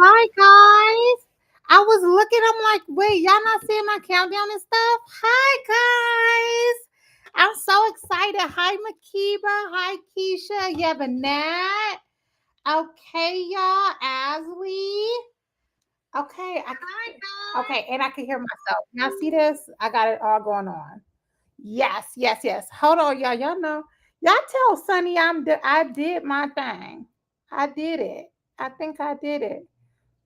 Hi guys. I was looking, I'm like, wait, y'all not seeing my countdown and stuff? Hi guys. I'm so excited. Hi Makiba. Hi Keisha. You have a Nat. Okay, y'all. Asley. Okay, okay, and I can hear myself. Y'all see this? I got it all going on. Yes, yes, yes. Hold on, y'all. Y'all know. Y'all tell Sonny I did my thing. I did it. I think I did it.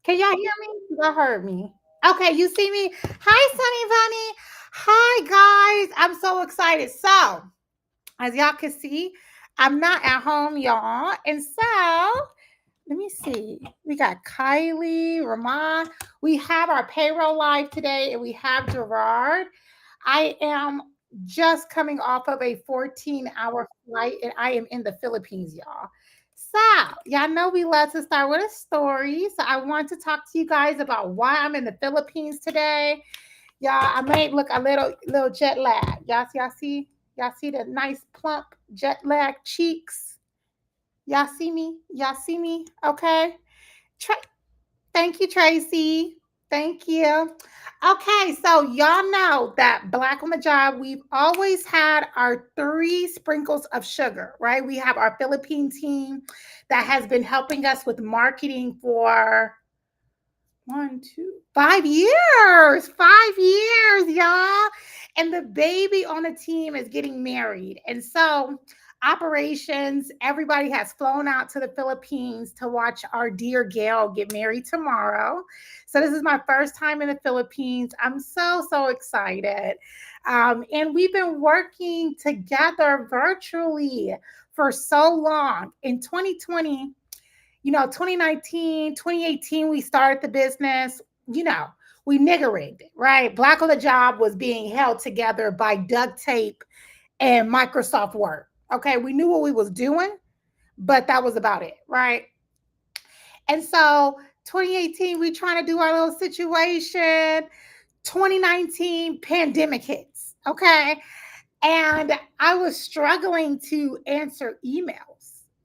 Can y'all hear me? Y'all heard me. Okay, you see me? Hi, Sunny Bunny. Hi, guys. I'm so excited. So, as y'all can see, I'm not at home, y'all. And so, let me see. We got Kylie, Ramon. We have our payroll live today, and we have Gerard. I am just coming off of a 14-hour flight, and I am in the Philippines, y'all. So, y'all know we love to start with a story. So, I want to talk to you guys about why I'm in the Philippines today. Y'all, I may look a little jet lag. Y'all see the nice plump jet lag cheeks. Y'all see me? Y'all see me? Okay. Tra- Thank you, Tracy. Thank you. Okay, so y'all know that Black on the Job, we've always had our three sprinkles of sugar, right? We have our Philippine team that has been helping us with marketing for 5 years. 5 years, y'all. And the baby on the team is getting married. And so, operations, everybody has flown out to the Philippines to watch our dear Gail get married tomorrow. So, this is my first time in the Philippines. I'm so excited. And we've been working together virtually for so long. In 2020, 2019, 2018, we started the business, you know, we nigger rigged it, right? Black on the Job was being held together by duct tape and Microsoft Word. Okay, we knew what we was doing, but that was about it, right? And so 2018, we trying to do our little situation. 2019, pandemic hits, okay? And I was struggling to answer emails.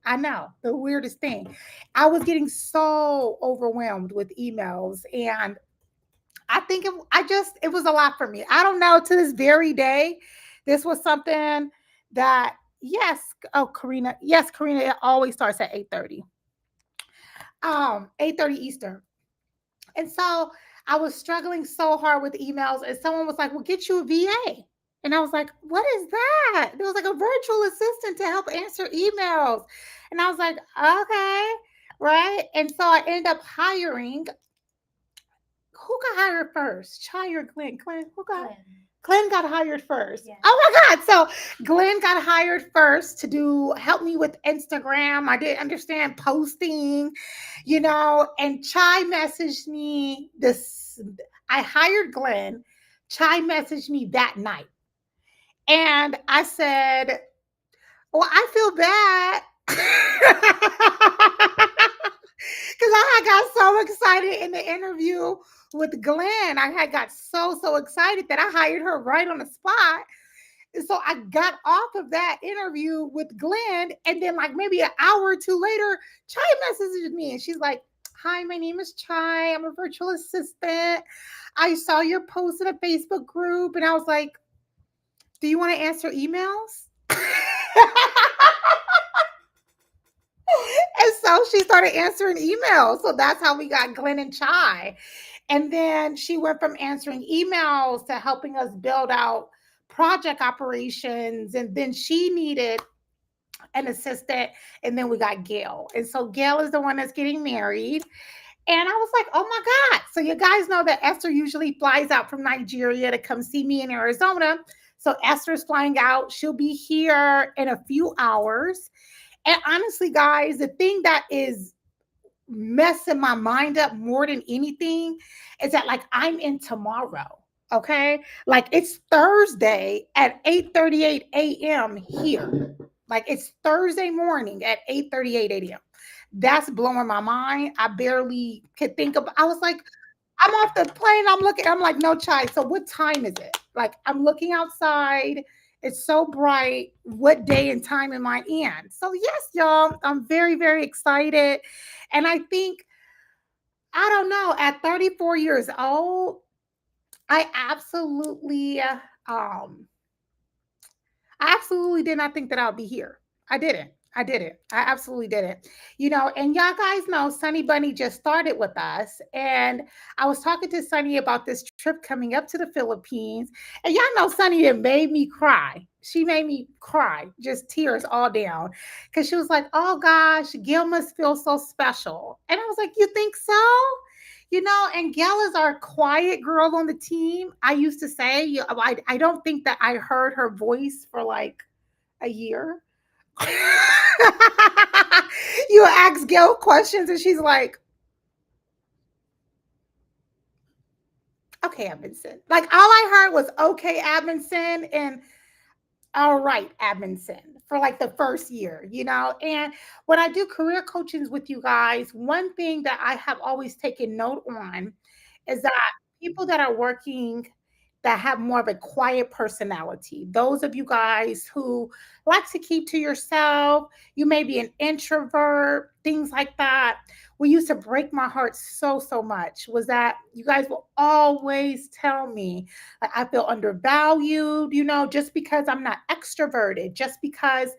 I know, the weirdest thing. I was getting so overwhelmed with emails, and I think it was a lot for me. I don't know, to this very day, this was something that, yes, oh Karina, yes, Karina, it always starts at 8:30. 8:30 Eastern. And so I was struggling so hard with emails, and someone was like, "Well, get you a VA." And I was like, "What is that?" It was like a virtual assistant to help answer emails. And I was like, "Okay." Right. And so I ended up hiring, who got hired first? Chai or Glenn? Glenn got hired first. Yeah. Oh my God. So Glenn got hired first to help me with Instagram. I didn't understand posting, and Chai messaged me this. I hired Glenn. Chai messaged me that night. And I said, well, I feel bad. Because I got so excited in the interview with Glenn. I had got so excited that I hired her right on the spot. And so I got off of that interview with Glenn, and then like maybe an hour or two later, Chai messages me, and she's like, "Hi, my name is Chai. I'm a virtual assistant. I saw your post in a Facebook group," and I was like, "Do you want to answer emails?" And so she started answering emails. So that's how we got Glenn and Chai. And then she went from answering emails to helping us build out project operations. And then she needed an assistant. And then we got Gail. And so Gail is the one that's getting married. And I was like, oh my God. So you guys know that Esther usually flies out from Nigeria to come see me in Arizona. So Esther's flying out. She'll be here in a few hours. And honestly, guys, the thing that is messing my mind up more than anything is that, like, I'm in tomorrow. Okay. Like, it's Thursday at 8:38 a.m. here. Like, it's Thursday morning at 8:38 a.m. That's blowing my mind. I barely could think of. I was like, I'm off the plane. I'm like, no, Chai. So what time is it? Like, I'm looking outside. It's so bright. What day and time am I in? So yes, y'all, I'm very excited. And I think I don't know. At 34 years old, I um I absolutely did not think that I'll be here. I didn't. I didn't. I absolutely didn't. And y'all guys know Sunny Bunny just started with us. And I was talking to Sunny about this trip coming up to the Philippines. And y'all know Sunny it made me cry. She made me cry, just tears all down. Because she was like, oh gosh, Gil must feel so special. And I was like, you think so? And Gail is our quiet girl on the team. I used to say, I don't think that I heard her voice for like a year. You ask Gail questions and she's like, okay, Edmondson. Like all I heard was okay, Edmondson, and all right, Edmondson for like the first year. And when I do career coachings with you guys, one thing that I have always taken note on is that people that are working that have more of a quiet personality, those of you guys who like to keep to yourself, you may be an introvert, things like that. What used to break my heart so, so much was that you guys will always tell me, like, I feel undervalued, just because I'm not extroverted, just because,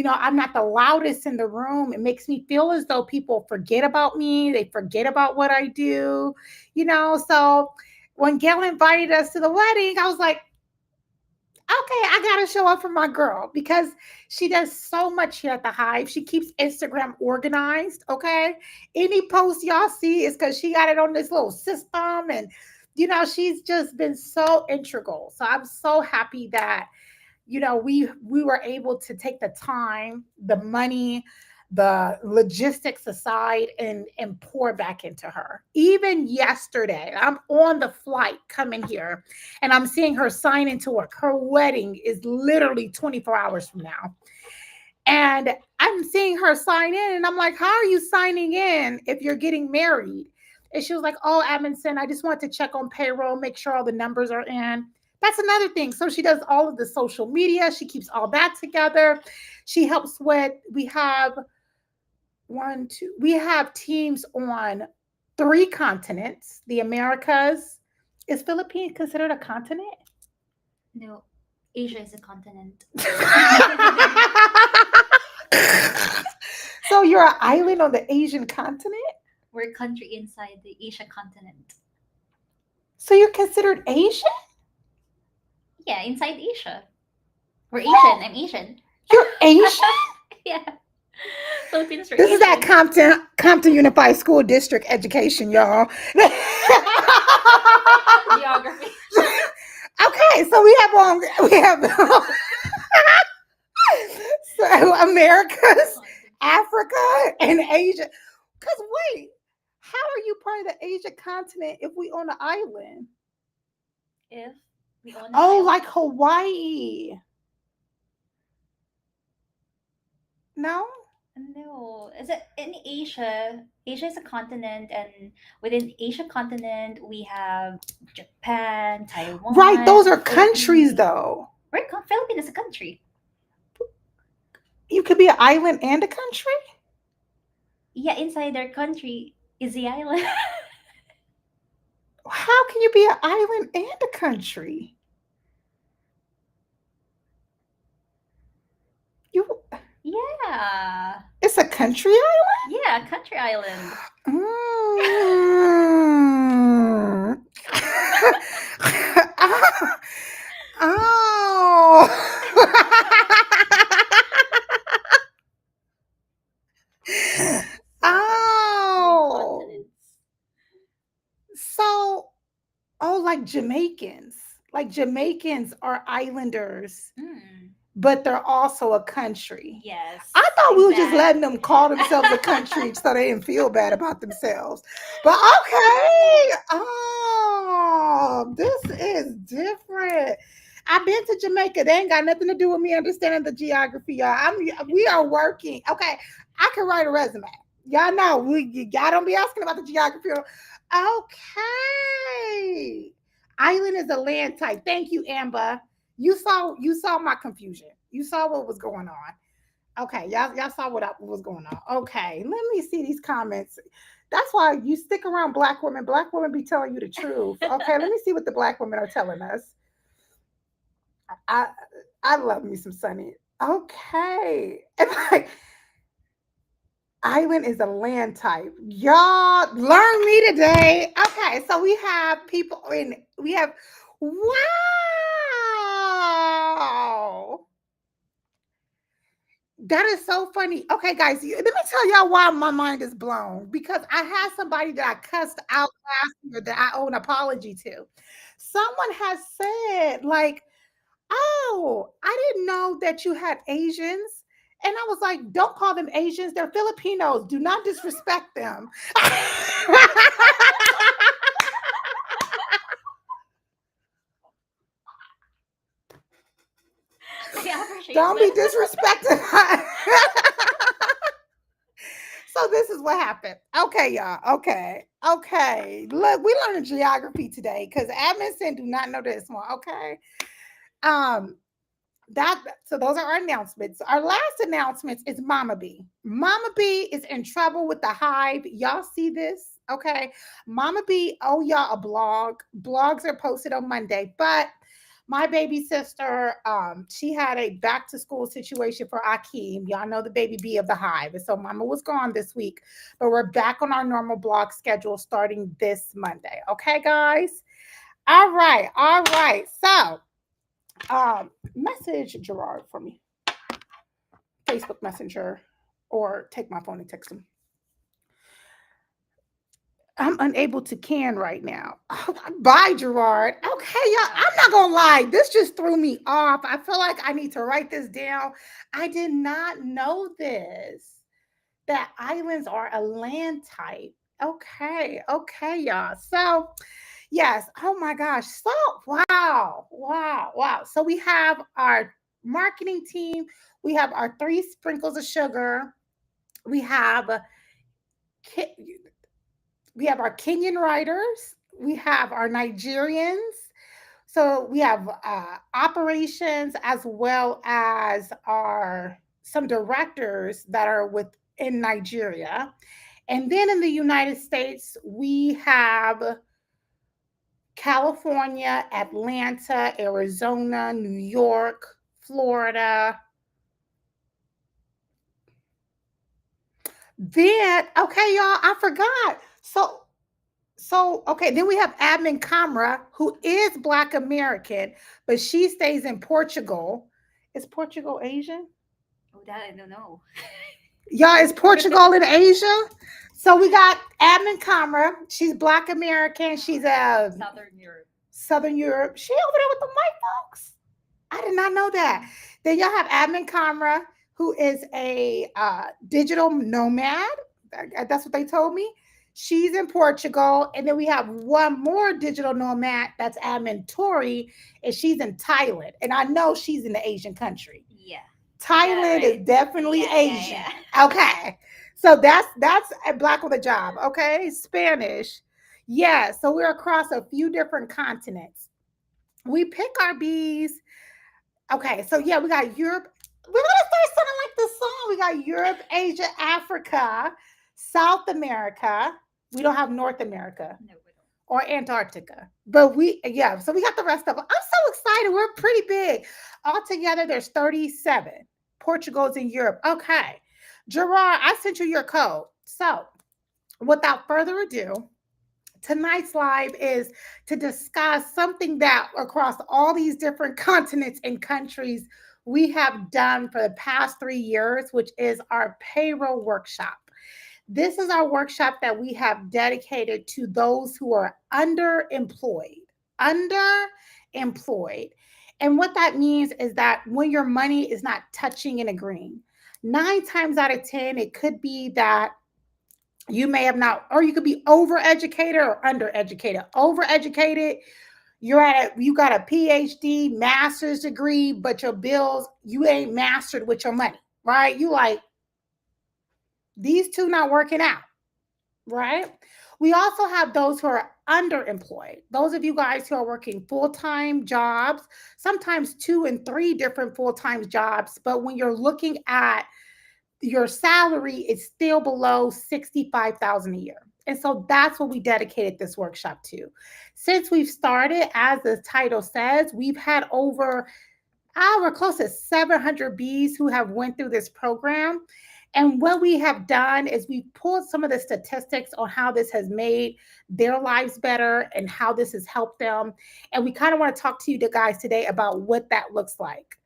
I'm not the loudest in the room. It makes me feel as though people forget about me, they forget about what I do. So when Gail invited us to the wedding, I was like, okay, I gotta show up for my girl because she does so much here at the Hive. She keeps Instagram organized. Okay, any post y'all see is because she got it on this little system, and she's just been so integral. So I'm so happy that we were able to take the time, the money, the logistics aside and pour back into her. Even yesterday, I'm on the flight coming here and I'm seeing her sign into work. Her wedding is literally 24 hours from now. And I'm seeing her sign in, and I'm like, how are you signing in if you're getting married? And she was like, oh, Amundsen, I just want to check on payroll, make sure all the numbers are in. That's another thing. So she does all of the social media. She keeps all that together. She helps with, we have teams on 3 continents, the Americas. Is Philippines considered a continent? No, Asia is a continent. So you're an island on the Asian continent? We're a country inside the Asia continent. So you're considered Asian? Yeah, inside Asia. We're What? Asian. I'm Asian. You're Asian? Yeah. Philippines are This is that Asian. Compton Unified School District education, y'all. Geography. Okay, so we have so Americas, Africa, and Asia. Cause wait, how are you part of the Asia continent if we on an island? If we own an Oh, island. like Hawaii. No? No, is it in Asia? Asia is a continent, and within Asia continent, we have Japan, Right, those Taiwan, are countries Philippines. though. Right, Philippines is a country. You could be an island and a country? Yeah, inside their country is the island. How can you be an island and a country? You Yeah, It's a country island? yeah, country island. Mm. Oh. Three Oh. continents. So, like Jamaicans. Like Jamaicans are islanders, Mm, but they're also a country. yes, I thought we were just letting them exactly. call themselves a country so they didn't feel bad about themselves. But okay. Oh, this is different. I've been to Jamaica. They ain't got nothing to do with me understanding the geography, y'all. We are working. Okay, I can write a resume. Y'all know y'all don't be asking about the geography. Okay. Island is a land type. Thank you, Amber. You saw my confusion. You saw what was going on. Okay, y'all saw what was going on. Okay, let me see these comments. That's why you stick around black women. Black women be telling you the truth. Okay, let me see what the black women are telling us. I I love me some Sunny. Okay. And like island is a land type. Y'all learn me today. Okay, so we have people in we have wow. That is so funny. Okay, guys, let me tell y'all why my mind is blown because I had somebody that I cussed out last year that I owe an apology to. Someone has said, like, oh, I didn't know that you had Asians. And I was like, don't call them Asians. They're Filipinos. Do not disrespect them. I appreciate Don't be that. disrespecting. So this is what happened. Okay, y'all. Okay. Okay. Look, we learned geography today because admin do not know this one. Okay. Um, that so those are our announcements. Our last announcements is Mama B. Mama B is in trouble with the hive. Y'all see this? Okay. Mama B owe y'all a blog. Blogs are posted on Monday, but my baby sister, she had a back to school situation for Akeem. Y'all know the baby B of the hive. And so Mama was gone this week, but we're back on our normal blog schedule starting this Monday. Okay, guys? All right. All right. So message Gerard for me, Facebook Messenger, or take my phone and text him. I'm unable to can right now. Oh, bye, Gerard. Okay, y'all. I'm not gonna lie. This just threw me off. I feel like I need to write this down. I did not know this. That islands are a land type. Okay, okay, y'all. So yes. Oh my gosh. So wow, wow, wow. So we have our marketing team. We have our three sprinkles of sugar. We have we have our Kenyan writers. We have our Nigerians. So we have operations as well as our some directors that are within Nigeria. And then in the United States, we have California, Atlanta, Arizona, New York, Florida. Then, okay, y'all, I forgot. So okay, then we have Admin Camera, who is Black American, but she stays in Portugal. Is Portugal Asian? Oh, that I don't know. Y'all, is Portugal in Asia? So we got Admin Camera. She's Black American. She's a Southern Europe. Southern Europe. She over there with the white folks. I did not know that. Then y'all have Admin Camera, who is a digital nomad. That's what they told me. She's in Portugal. And then we have one more digital nomad that's Admin Tori, and she's in Thailand. And I know she's in the Asian country. Yeah. Thailand Yeah, is right. definitely Yeah, Asian. yeah, yeah. Okay. So that's a black with a job. Okay. Spanish. Yeah. So we're across a few different continents. We pick our bees. Okay, so yeah, we got Europe. We're gonna start sounding like the song. We got Europe, Asia, Africa, South America. We don't have North America No, we don't. or Antarctica, but yeah. So we got the rest of them. I'm so excited. We're pretty big. Altogether, there's 37. Portugal's in Europe. Okay, Gerard, I sent you your code. So without further ado, tonight's live is to discuss something that across all these different continents and countries we have done for the past 3 years, which is our payroll workshop. This is our workshop that we have dedicated to those who are underemployed. Underemployed. And what that means is that when your money is not touching and agreeing, 9 times out of 10, it could be that you may have not, or you could be overeducated or undereducated. Overeducated, you got a PhD, master's degree, but your bills, you ain't mastered with your money, right? You like these two not working out, right? We also have those who are underemployed. Those of you guys who are working full-time jobs, sometimes 2 and 3 different full-time jobs, but when you're looking at your salary is still below 65,000 a year. And so that's what we dedicated this workshop to. Since we've started, as the title says, we've had over we're close to 700 bees who have went through this program. And what we have done is we pulled some of the statistics on how this has made their lives better and how this has helped them. And we kind of want to talk to you guys today about what that looks like.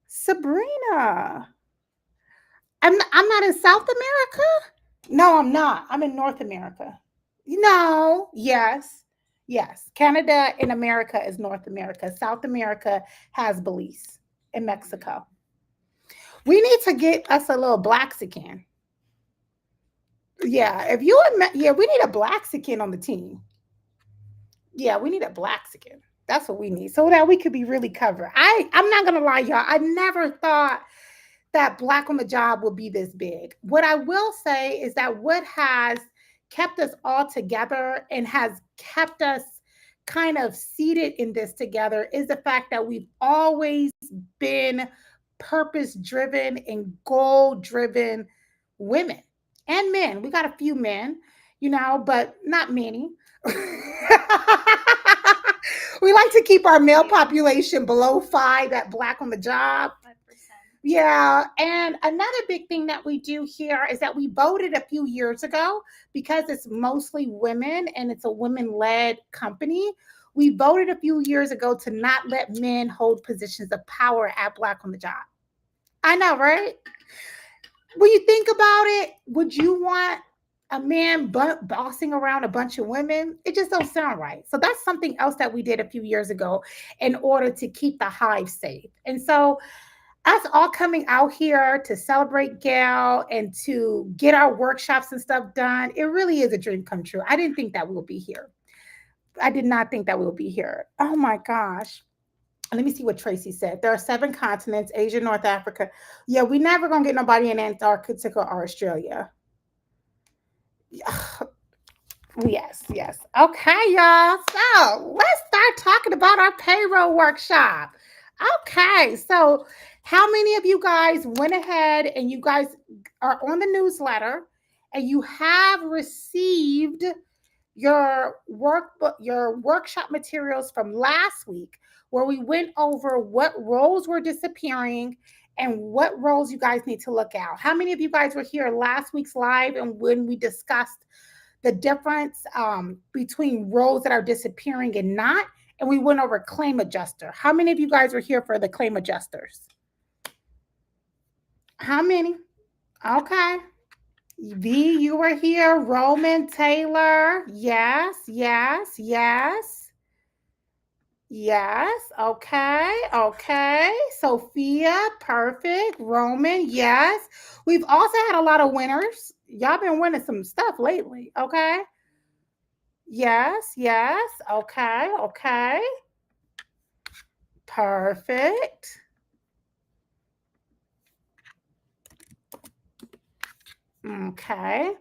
Sabrina, I'm not in South America. No, I'm not. I'm in North America. No, yes, yes. Canada and America is North America. South America has Belize and Mexico. We need to get us a little Blaxican. Yeah, if you yeah, we need a Blaxican on the team. Yeah, we need a Blaxican. That's what we need so that we could be really covered. I'm not gonna lie, y'all. I never thought that Black on the job will be this big. What I will say is that what has kept us all together and has kept us kind of seated in this together is the fact that we've always been purpose driven and goal driven women and men. We got a few men, but not many. We like to keep our male population below 5 at Black on the job. 5%. Yeah. And another big thing that we do here is that we voted a few years ago because it's mostly women and it's a women led company. We voted a few years ago to not let men hold positions of power at Black on the job. I know, right? When you think about it, would you want a man bossing around a bunch of women? It just don't sound right. So that's something else that we did a few years ago in order to keep the hive safe. And so us all coming out here to celebrate Gail and to get our workshops and stuff done, it really is a dream come true. I didn't think that we would be here. I did not think that we would be here. Oh my gosh. Let me see what Tracy said. There are 7 continents: Asia, North Africa. Yeah, we never gonna get nobody in Antarctica or Australia. Yes, yes. Okay, y'all. So let's start talking about our payroll workshop. Okay, so how many of you guys went ahead and you guys are on the newsletter and you have received your workbook, your workshop materials from last week, where we went over what roles were disappearing and what roles you guys need to look out? How many of you guys were here last week's live and when we discussed the difference between roles that are disappearing and not? And we went over claim adjuster. How many of you guys were here for the claim adjusters? How many? Okay. V, you were here. Roman, Taylor. Yes, yes, yes. Yes. Okay. Okay. Sophia, perfect. Roman, yes. We've also had a lot of winners. Y'all been winning some stuff lately. Okay. Yes, yes. Okay, okay. Perfect. Okay.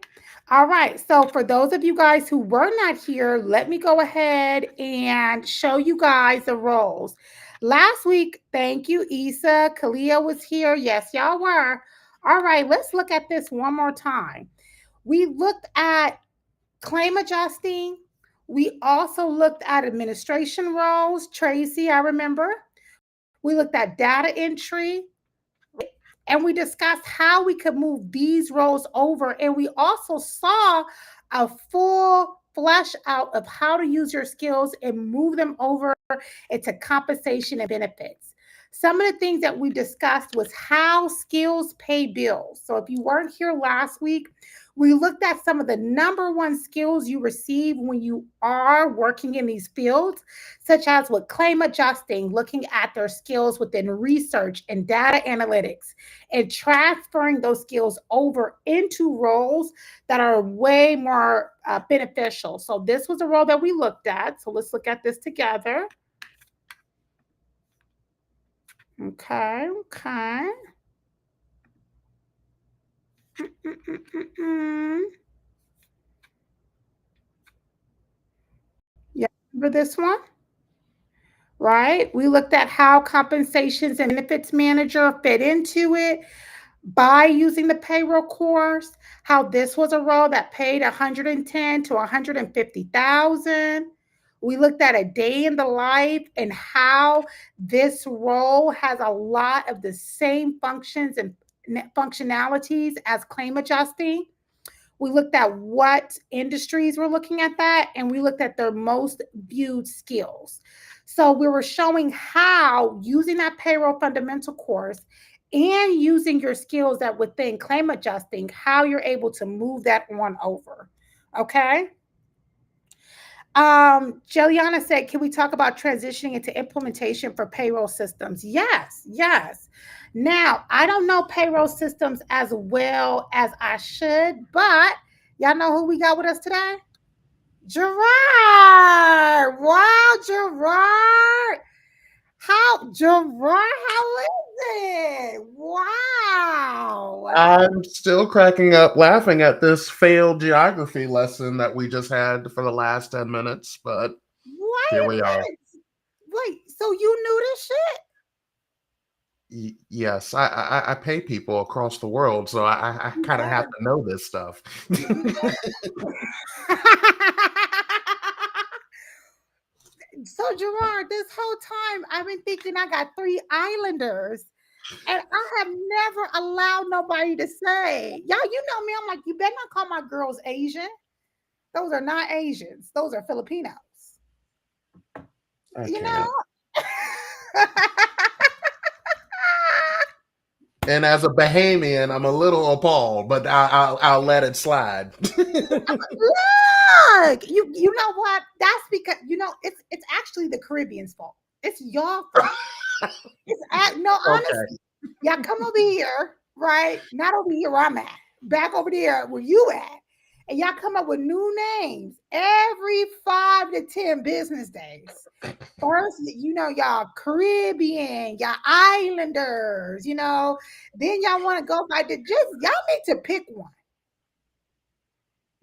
All right. So, for those of you guys who were not here, let me go ahead and show you guys the roles. Last week, thank you, Issa. Kalia was here. Yes, y'all were. All right. Let's look at this one more time. We looked at claim adjusting. We also looked at administration roles. Tracy, I remember. We looked at data entry, and we discussed how we could move these roles over. And we also saw a full flesh out of how to use your skills and move them over into compensation and benefits. Some of the things that we discussed was how skills pay bills. So if you weren't here last week, we looked at some of the number one skills you receive when you are working in these fields, such as with claim adjusting, looking at their skills within research and data analytics, and transferring those skills over into roles that are way more beneficial. So this was a role that we looked at. So let's look at this together. Okay, okay. Mm-mm-mm-mm. Yeah, remember this one? Right? We looked at how compensations and benefits manager fit into it. by using the payroll course, how this was a role that paid 110 to 150,000. We looked at a day in the life and how this role has a lot of the same functions and functionalities as claim adjusting. We looked at what industries were looking at that, and we looked at their most viewed skills. So we were showing how using that payroll fundamental course and using your skills that within claim adjusting, how you're able to move that on over. Okay. Jeliana said, can we talk about transitioning into implementation for payroll systems? Yes, yes. Now, I don't know payroll systems as well as I should, but y'all know who we got with us today? Gerard. Wow, Gerard. How is it? Wow. I'm still cracking up laughing at this failed geography lesson that we just had for the last 10 minutes, but Wait here a we are. minute. Wait, so you knew this shit? Yes, I pay people across the world, so I You kind of have better. to know this stuff. You So Gerard, this whole time I've been thinking I got three islanders, and I have never allowed nobody to say, y'all, you know me. I'm like, you better not call my girls Asian. Those are not Asians. Those are Filipinos. I You know? can't. And as a Bahamian, I'm a little appalled, but I'll let it slide. Look, you know what? That's because it's actually the Caribbean's fault. It's your fault. No, Okay. honestly, y'all come over here, right? Not over here where I'm at, back over there where you at, and y'all come up with new names every 5 to 10 business days. First, y'all Caribbean, y'all Islanders, then y'all want to go by y'all need to pick one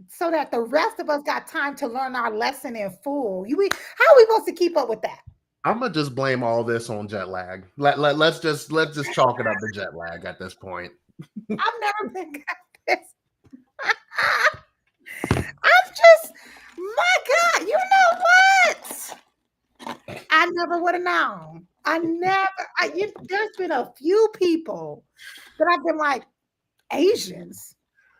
so that the rest of us got time to learn our lesson in full. How are we supposed to keep up with that? I'm gonna just blame all this on jet lag. Let's just chalk it up to jet lag at this point. I've never been got this. I'm just, my God, you know what? I never would have known. There's been a few people that I've been like, Asians.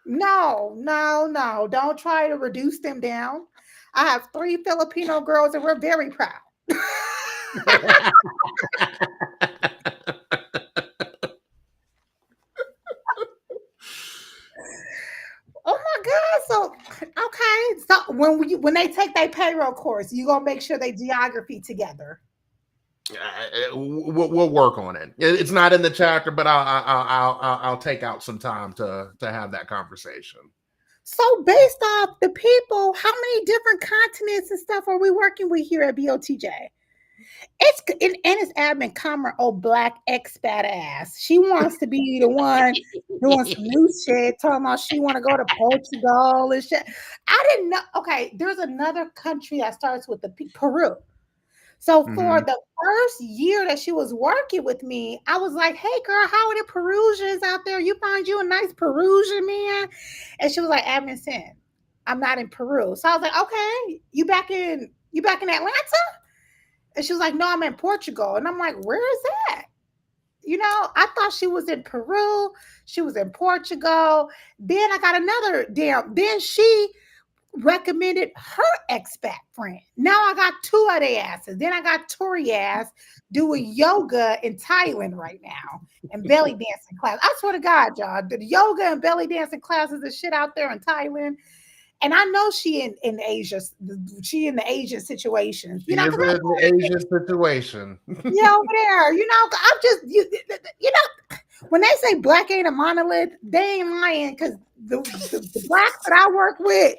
No, no, no. Don't try to reduce them down. I have 3 Filipino girls and we're very proud. Oh my God. So okay. So when they take their payroll course, you gonna make sure they geography together. We'll work on it. It's not in the chapter, but I'll take out some time to have that conversation. So based off the people, how many different continents and stuff are we working with here at BOTJ? And it's admin Commer, old black expat ass. She wants to be the one doing some new shit, talking about she want to go to Portugal and shit. I didn't know. Okay, there's another country that starts with the Peru. So for Mhm. the first year that she was working with me, I was like, "Hey, girl, how are the Perusians out there? You find you a nice Perusian man?" And she was like, "Admin Sin, I'm not in Peru." So I was like, "Okay, you back in Atlanta?" And she was like, "No, I'm in Portugal." And I'm like, "Where is that?" I thought she was in Peru. She was in Portugal. Then I got another damn. Then she recommended her expat friend. Now I got two of their asses. Then I got Tori ass doing yoga in Thailand right now and belly dancing class. I swear to God, y'all, the yoga and belly dancing classes and shit out there in Thailand. And I know she in Asia, she in the Asian situations, She is because in the Asian situation. over there, I'm just when they say black ain't a monolith, they ain't lying because the blacks that I work with,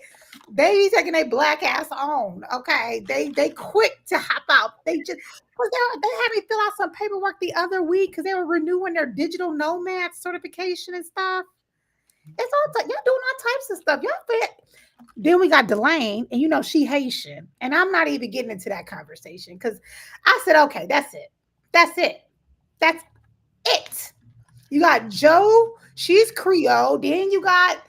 they be taking their black ass on. Okay, they quick to hop out. They just because they had me fill out some paperwork the other week because they were renewing their digital nomad certification and stuff. It's y'all doing all types of stuff. Y'all fit. Then we got Delane, and she Haitian, and I'm not even getting into that conversation because I said, okay, that's it, that's it. You got Joe, she's Creole. Then you got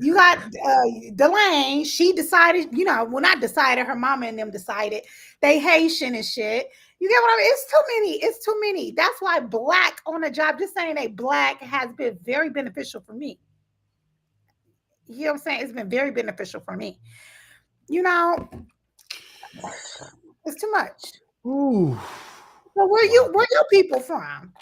Delane. She decided, well, not decided. Her mama and them decided they Haitian and shit. You get what I mean? It's too many. It's too many. That's why black on a job, just saying they black has been very beneficial for me. You know what I'm saying? It's been very beneficial for me. You know, it's too much. Ooh. So Wow. where your people from?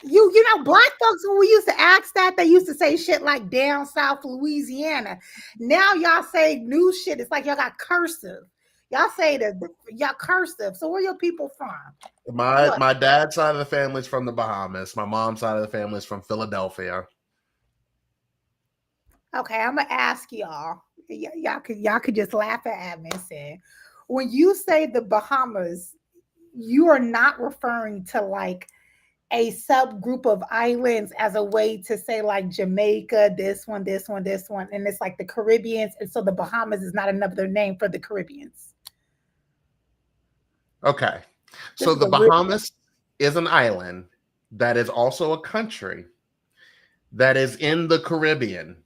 Black folks when we used to ask that, they used to say shit like down south Louisiana. Now y'all say new shit. It's like y'all got cursive. Y'all say y'all cursive. So where your people from? What? My dad's side of the family is from the Bahamas. My mom's side of the family is from Philadelphia. Okay, I'm gonna ask y'all. Y'all could just laugh at me and say, when you say the Bahamas, you are not referring to like a subgroup of islands as a way to say like Jamaica, this one, this one, this one, and it's like the Caribbeans, and so the Bahamas is not another name for the Caribbeans. Okay. This So is the a weird. Bahamas is an island that is also a country that is in the Caribbean.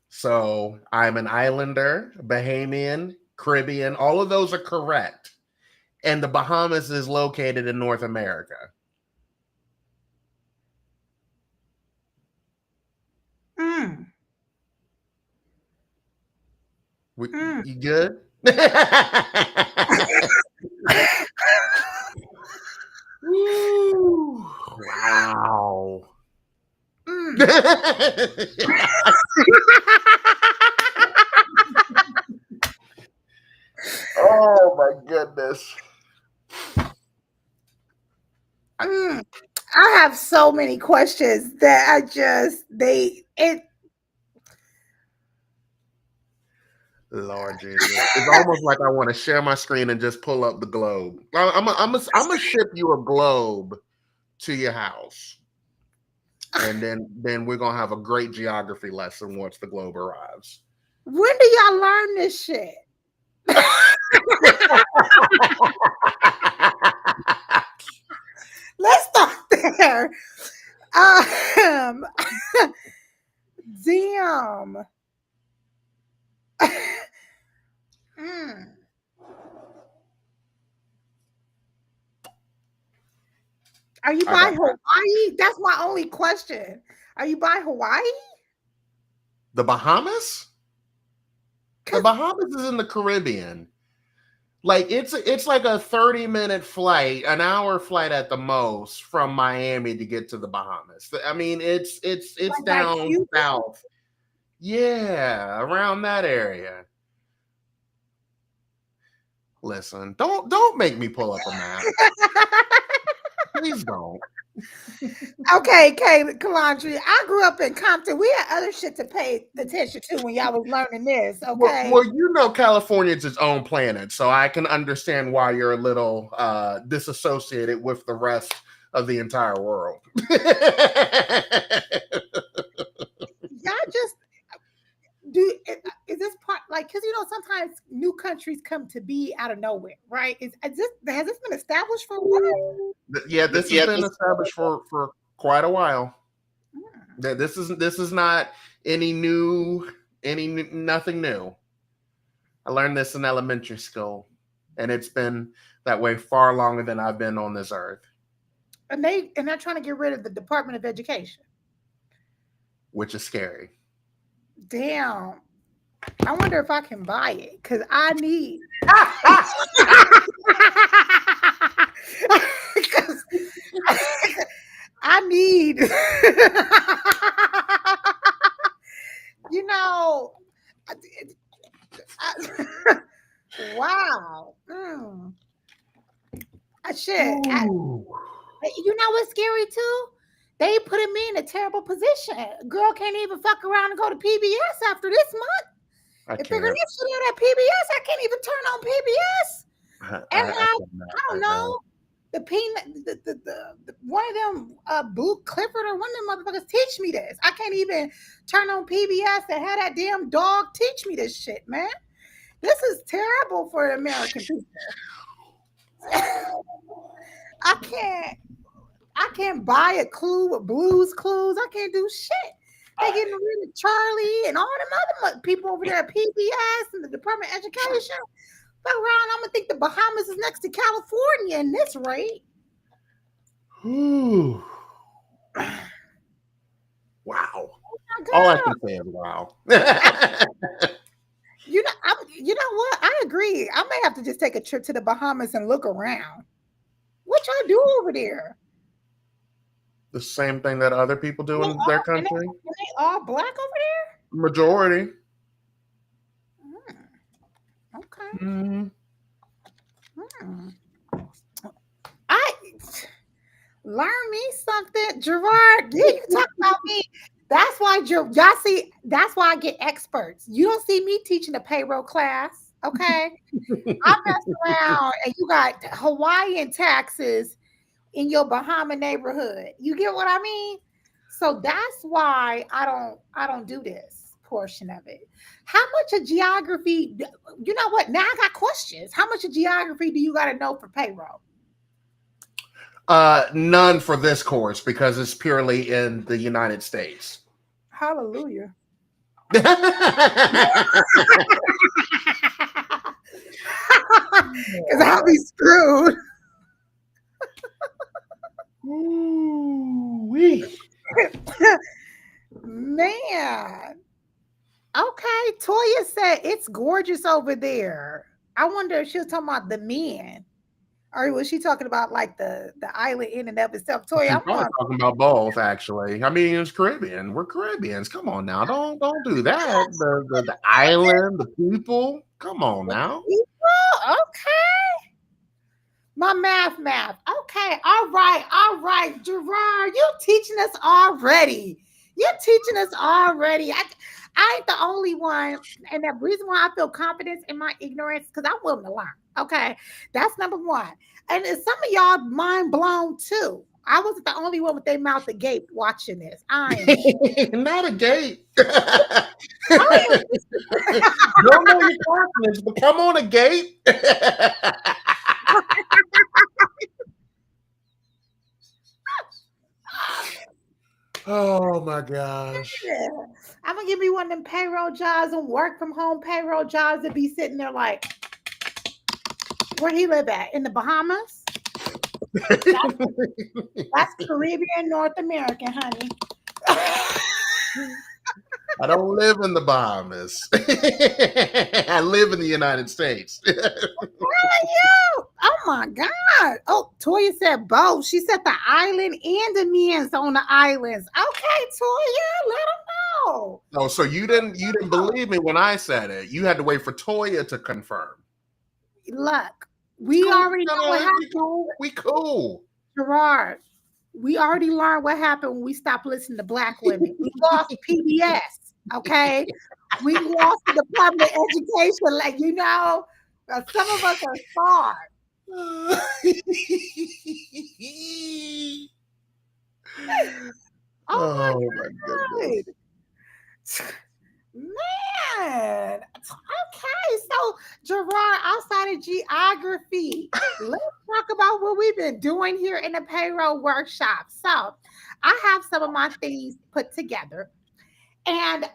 So I'm an islander, Bahamian, Caribbean. All of those are correct. And the Bahamas is located in North America. Mm, mm, You good? Woo, wow. mm. Oh my goodness. Mm. I have so many questions that I just they it. Lord Jesus. It's almost like I want to share my screen and just pull up the globe. I'm gonna ship you a globe to your house. And then we're gonna have a great geography lesson once the globe arrives. When do y'all learn this shit? Let's start there. Um, damn. Mm. Are you I by got Hawaii? That's my only question. Are you by Hawaii? the Bahamas. The Cause Bahamas is in the Caribbean. Like it's like a 30-minute flight, an hour flight at the most from Miami to get to the Bahamas. I mean, it's like by down Cuba. south. Yeah, around that area. Listen, don't make me pull up a map. Please don't. Okay, Kalandri. I grew up in Compton. We had other shit to pay attention to when y'all was learning this. Okay. Well, you know California is its own planet, so I can understand why you're a little disassociated with the rest of the entire world. Y'all just do is this part like because sometimes new countries come to be out of nowhere, right? Is this has this been established for a while? Yeah, this has Yeah, been this established for quite a while. Hmm. This is not any new nothing new. I learned this in elementary school, and it's been that way far longer than I've been on this earth, And they're trying to get rid of the Department of Education. which is scary. Damn. I wonder if I can buy it because I need. 'Cause I need. you know. Wow. Shit. Ooh, You know what's scary too? They putting me in a terrible position. Girl can't even fuck around and go to PBS after this month. I If they're gonna can't. get you at PBS, I can't even turn on PBS. I And cannot I don't right now. know the peanut, the one of them, Blue Clifford or one of them motherfuckers teach me this. I can't even turn on PBS and have that damn dog teach me this shit, man. This is terrible for American people. I can't. I can't buy a clue with Blues Clues. I can't do shit. They getting rid of Charlie and all them other people over there at PBS and the Department of Education. Fuck around, I'm gonna think the Bahamas is next to California in this rate. Ooh. Wow. Oh my All I God. can say is wow. You know what? I agree. I may have to just take a trip to the Bahamas and look around. What y'all do over there? The same thing that other people do They in their all, and country. they all black over Majority. there? Okay. Mm. Hmm. I learn me something, Gerard. Yeah, you talk about me. That's why y'all see. That's why I get experts. You don't see me teaching a payroll class, okay? I mess around, and you got Hawaiian taxes in your Bahama neighborhood. You get what I mean? So that's why I don't do this portion of it. How much of geography? You know what? Now I got questions. How much of geography do you got to know for payroll? None for this course because it's purely in the United States. Hallelujah. Because I'll be screwed. Ooh-wee. Man. Okay. Toya said it's gorgeous over there. I wonder if she was talking about the men. Or was she talking about like the island in and of itself? Toya, She's I'm probably on. talking about both, actually. I mean, it's Caribbean. We're Caribbeans. Come on now. Don't do that. The island, the people. Come on now. Okay. My math. Okay. All right. Gerard, you teaching us already. You're teaching us already. I ain't the only one. And the reason why I feel confidence in my ignorance, because I'm willing to learn. Okay. That's number one. And some of y'all mind blown too. I wasn't the only one with their mouth agape watching this. I am. Not a gate. I am. Don't know your confidence, but come on a gate. Oh my gosh. Yeah. I'm gonna give me one of them payroll jobs and work from home payroll jobs to be sitting there like, where he live at? In the Bahamas? That's Caribbean, North American, honey. I don't live in the Bahamas. I live in the United States. Where are you? Oh my God. Oh, Toya said both. She said the island and the men's on the islands. Okay, Toya, let them know. Oh, so you didn't believe me when I said it. You had to wait for Toya to confirm. Look, we already know what happened. We cool. Gerard, we already learned what happened when we stopped listening to black women. We lost PBS, okay? We lost the Department of Education. Like, some of us are smart. Oh my goodness. Man. Okay, so Gerard, outside of geography, let's talk about what we've been doing here in the payroll workshop. So I have some of my things put together. And the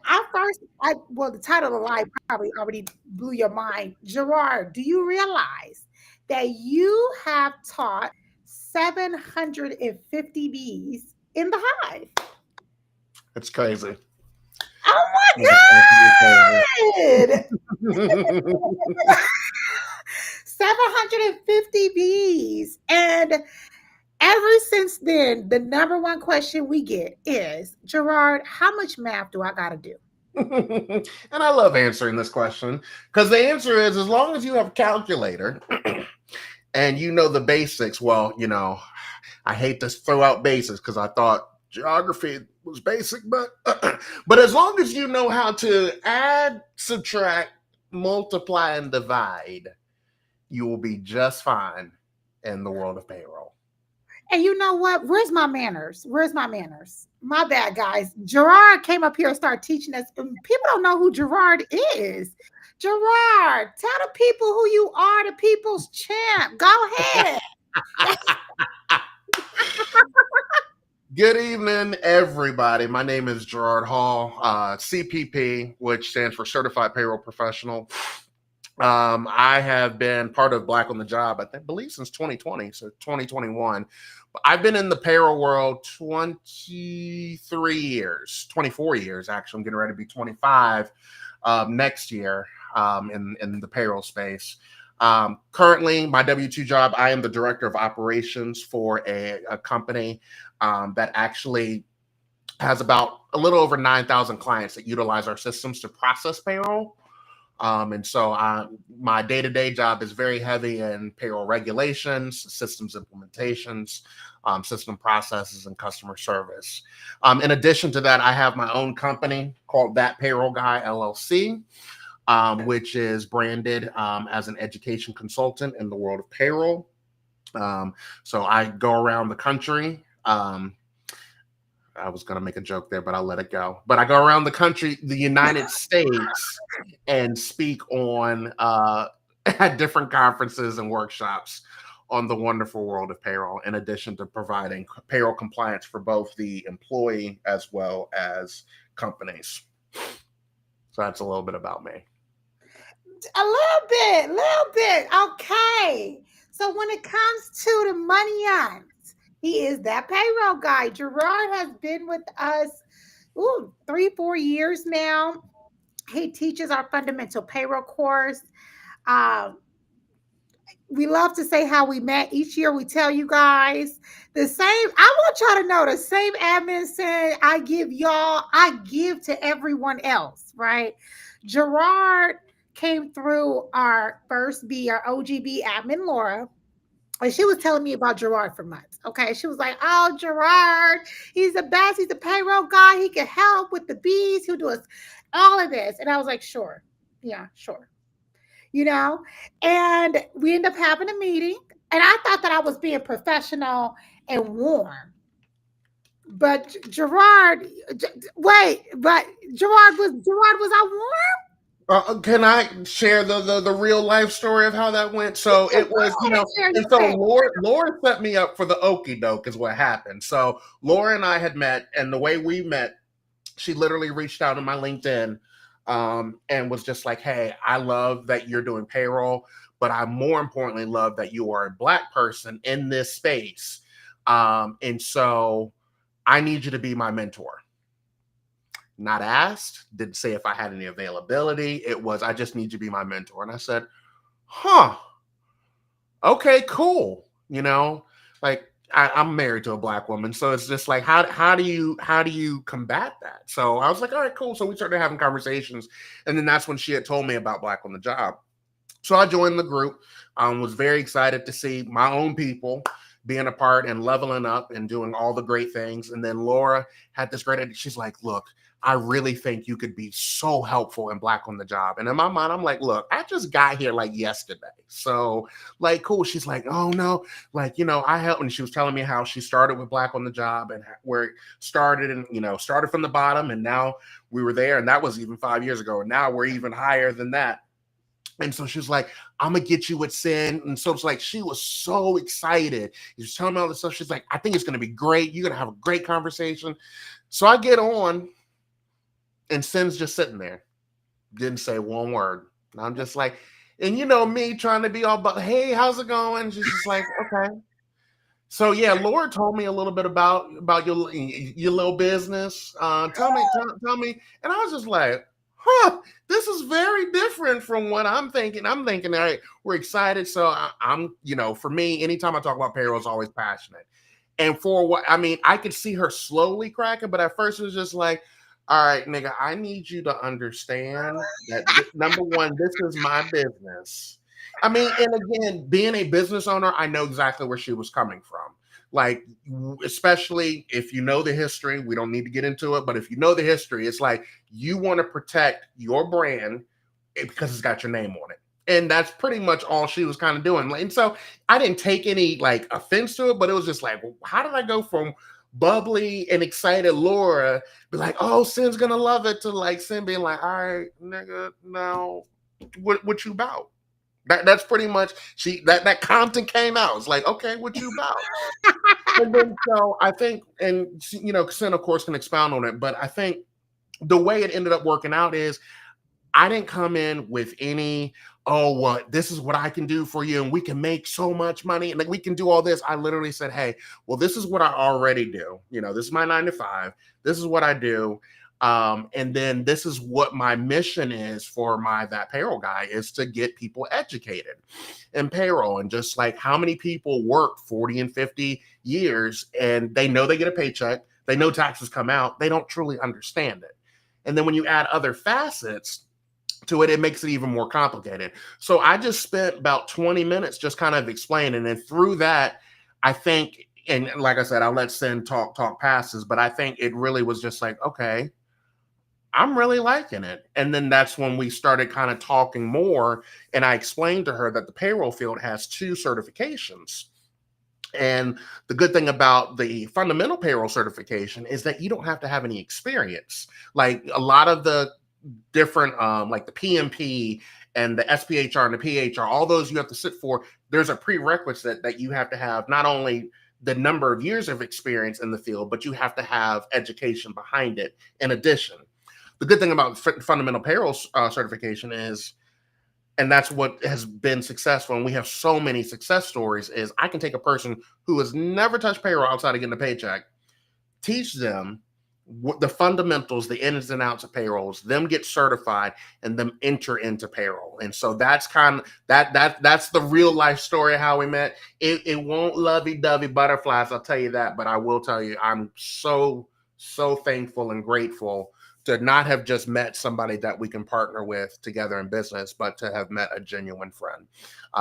title of the live probably already blew your mind. Gerard, do you realize that you have taught 750 bees in the hive? It's crazy. Oh my God! 750 bees. And ever since then, the number one question we get is, Gerard, how much math do I got to do? And I love answering this question because the answer is as long as you have a calculator and you know the basics. Well, I hate to throw out basics because I thought geography was basic, but as long as you know how to add, subtract, multiply, and divide, you will be just fine in the world of payroll. And you know what? Where's my manners? My bad, guys. Gerard came up here and started teaching us. People don't know who Gerard is. Gerard, tell the people who you are, the people's champ. Go ahead. Good evening, everybody. My name is Gerard Hall, CPP, which stands for Certified Payroll Professional. I have been part of Black on the Job, believe since 2020, so 2021. I've been in the payroll world 23 years, 24 years, actually. I'm getting ready to be 25 next year in the payroll space. Currently, my W-2 job, I am the director of operations for a company that actually has about a little over 9,000 clients that utilize our systems to process payroll. And so my day-to-day job is very heavy in payroll regulations, systems implementations, system processes, and customer service. In addition to that, I have my own company called That Payroll Guy LLC, which is branded as an education consultant in the world of payroll. So I go around the country. I was going to make a joke there, but I'll let it go. But I go around the country, the United States, and speak on at different conferences and workshops on the wonderful world of payroll, in addition to providing payroll compliance for both the employee as well as companies. So that's a little bit about me. A little bit. Okay. So when it comes to the money on, he is that payroll guy. Gerard has been with us 3-4 years now. He teaches our fundamental payroll course. Um, we love to say how we met. Each year we tell you guys the same. I want y'all to know the same admin saying I give y'all, I give to everyone else, right? Gerard came through our first B, our OGB admin, Laura. And she was telling me about Gerard for months. Okay. She was like, oh, Gerard, he's the best. He's the payroll guy. He can help with the bees. He'll do us all of this. And I was like, sure. Yeah, sure. You know, and we end up having a meeting. And I thought that I was being professional and warm. But Gerard, wait, but Gerard was I warm? Can I share the real life story of how that went? So Yeah, it go was, ahead and share and your so thing. Laura set me up for the okie doke is what happened. So Laura and I had met, and the way we met, she literally reached out on my LinkedIn and was just like, hey, I love that you're doing payroll, but I more importantly love that you are a Black person in this space. And so I need you to be my mentor. Not asked, didn't say if I had any availability. It was, I just need you to be my mentor. And I said, huh, okay, cool. Like I'm married to a Black woman. So it's just like, how do you combat that? So I was like, all right, cool. So we started having conversations. And then that's when she had told me about Black on the Job. So I joined the group. Was very excited to see my own people being a part and leveling up and doing all the great things. And then Laura had this great idea. She's like, look, I really think you could be so helpful in Black on the Job. And in my mind, I'm like, look, I just got here like yesterday. So like, cool. She's like, oh no, like, I help. And she was telling me how she started with Black on the Job and where it started and, started from the bottom. And now we were there. And that was even 5 years ago. And now we're even higher than that. And so she's like, I'm gonna get you with Sin. And so it's like she was so excited. She was telling me all this stuff. She's like, I think it's gonna be great. You're gonna have a great conversation. So I get on, and Sin's just sitting there. Didn't say one word. And I'm just like, and me trying to be all but hey, how's it going? She's just like, okay. So yeah, Laura told me a little bit about your little business. Tell me, and I was just like, huh, this is very different from what I'm thinking. I'm thinking, all right, we're excited. So I'm, for me, anytime I talk about payroll, it's always passionate. And for what I mean, I could see her slowly cracking, but at first it was just like, all right, nigga, I need you to understand that number one, this is my business. I mean, and again, being a business owner, I know exactly where she was coming from. Like, especially if you know the history, we don't need to get into it, but if you know the history, it's like you want to protect your brand because it's got your name on it. And that's pretty much all she was kind of doing. And so I didn't take any like offense to it, but it was just like, well, how did I go from bubbly and excited Laura be like, oh, Sin's gonna love it, to like Sin being like, all right, nigga, now what you about? That's pretty much that content came out. It's like, okay, what you about? And then so I think, and Sin of course can expound on it, but I think the way it ended up working out is I didn't come in with any, oh, what this is what I can do for you, and we can make so much money, and like we can do all this. I literally said, hey, well, this is what I already do. This is my 9 to 5. This is what I do. And then this is what my mission is for that payroll guy is to get people educated in payroll and just like how many people work 40 and 50 years and they know they get a paycheck, they know taxes come out, they don't truly understand it. And then when you add other facets to it, it makes it even more complicated. So I just spent about 20 minutes just kind of explaining. And through that, I think, and like I said, I'll let Sin talk passes, but I think it really was just like, okay, I'm really liking it. And then that's when we started kind of talking more. And I explained to her that the payroll field has 2 certifications. And the good thing about the fundamental payroll certification is that you don't have to have any experience. Like a lot of the different, like the PMP and the SPHR and the PHR, all those you have to sit for, there's a prerequisite that you have to have not only the number of years of experience in the field, but you have to have education behind it in addition. The good thing about fundamental payroll certification is, and that's what has been successful, and we have so many success stories, is I can take a person who has never touched payroll outside of getting a paycheck, teach them the fundamentals, the ins and outs of payrolls, them get certified, and them enter into payroll. And so that's kind of that's the real life story of how we met. It won't lovey-dovey butterflies, I'll tell you that, but I will tell you I'm so thankful and grateful to not have just met somebody that we can partner with together in business, but to have met a genuine friend.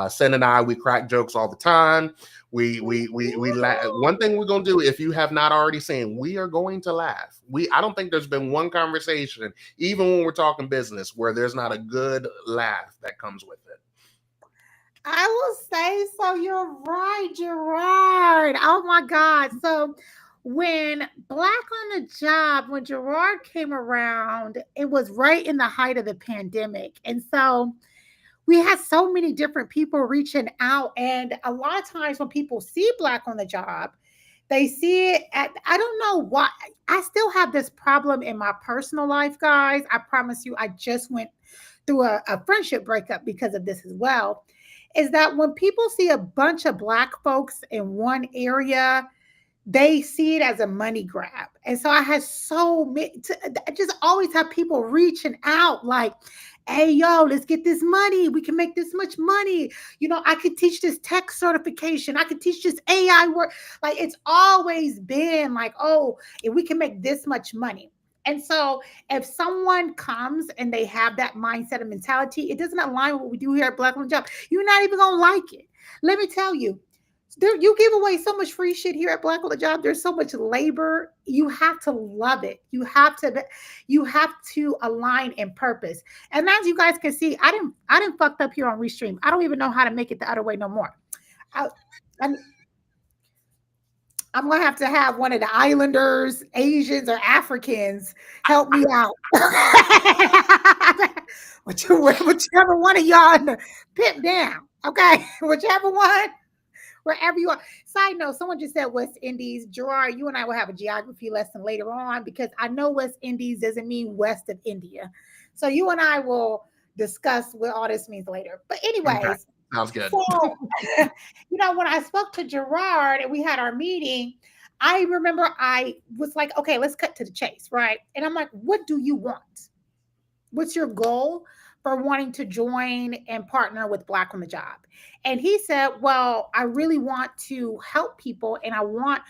Sen and I, we crack jokes all the time. We laugh. One thing we're gonna do, if you have not already seen, we are going to laugh. I don't think there's been one conversation, even when we're talking business, where there's not a good laugh that comes with it. I will say so. You're right, Gerard. Oh my God. So when Black on the Job, when Gerard came around, it was right in the height of the pandemic. And so we had so many different people reaching out. And a lot of times when people see Black on the Job, they see it at, I don't know why. I still have this problem in my personal life, guys. I promise you, I just went through a friendship breakup because of this as well. Is that when people see a bunch of Black folks in one area, they see it as a money grab. And so I had so many, I just always have people reaching out like, hey, yo, let's get this money. We can make this much money. I could teach this tech certification. I could teach this AI work. Like it's always been like, oh, if we can make this much money. And so if someone comes and they have that mindset and mentality, it doesn't align with what we do here at Black on the Job. You're not even going to like it. Let me tell you, you give away so much free shit here at Black on the Job. There's so much labor. You have to love it. You have to align in purpose. And as you guys can see, I didn't fucked up here on Restream. I don't even know how to make it the other way no more. I, I'm, I'm gonna have to have one of the islanders, Asians, or Africans help me out. Whichever one of y'all pip down. Okay, whichever one, wherever you are. Side note, someone just said West Indies. Gerard, you and I will have a geography lesson later on because I know West Indies doesn't mean west of India. So you and I will discuss what all this means later. But Okay. anyways, Sounds good. so when I spoke to Gerard and we had our meeting, I remember I was like, okay, let's cut to the chase, right? And I'm like, what do you want? What's your goal for wanting to join and partner with Black on the Job? And he said, well, I really want to help people and I want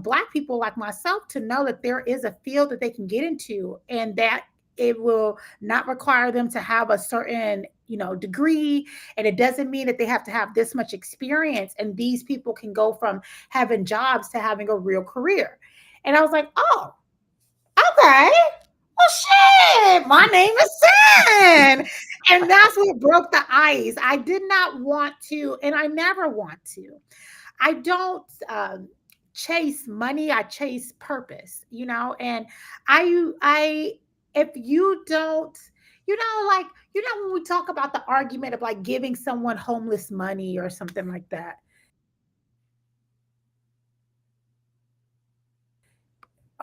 Black people like myself to know that there is a field that they can get into and that it will not require them to have a certain degree, and it doesn't mean that they have to have this much experience, and these people can go from having jobs to having a real career. And I was like, oh, okay, well, shit, my name is Sin. And that's what broke the ice. I did not want to, and I never want to. I don't chase money. I chase purpose, and I, if you don't, like, when we talk about the argument of like giving someone homeless money or something like that,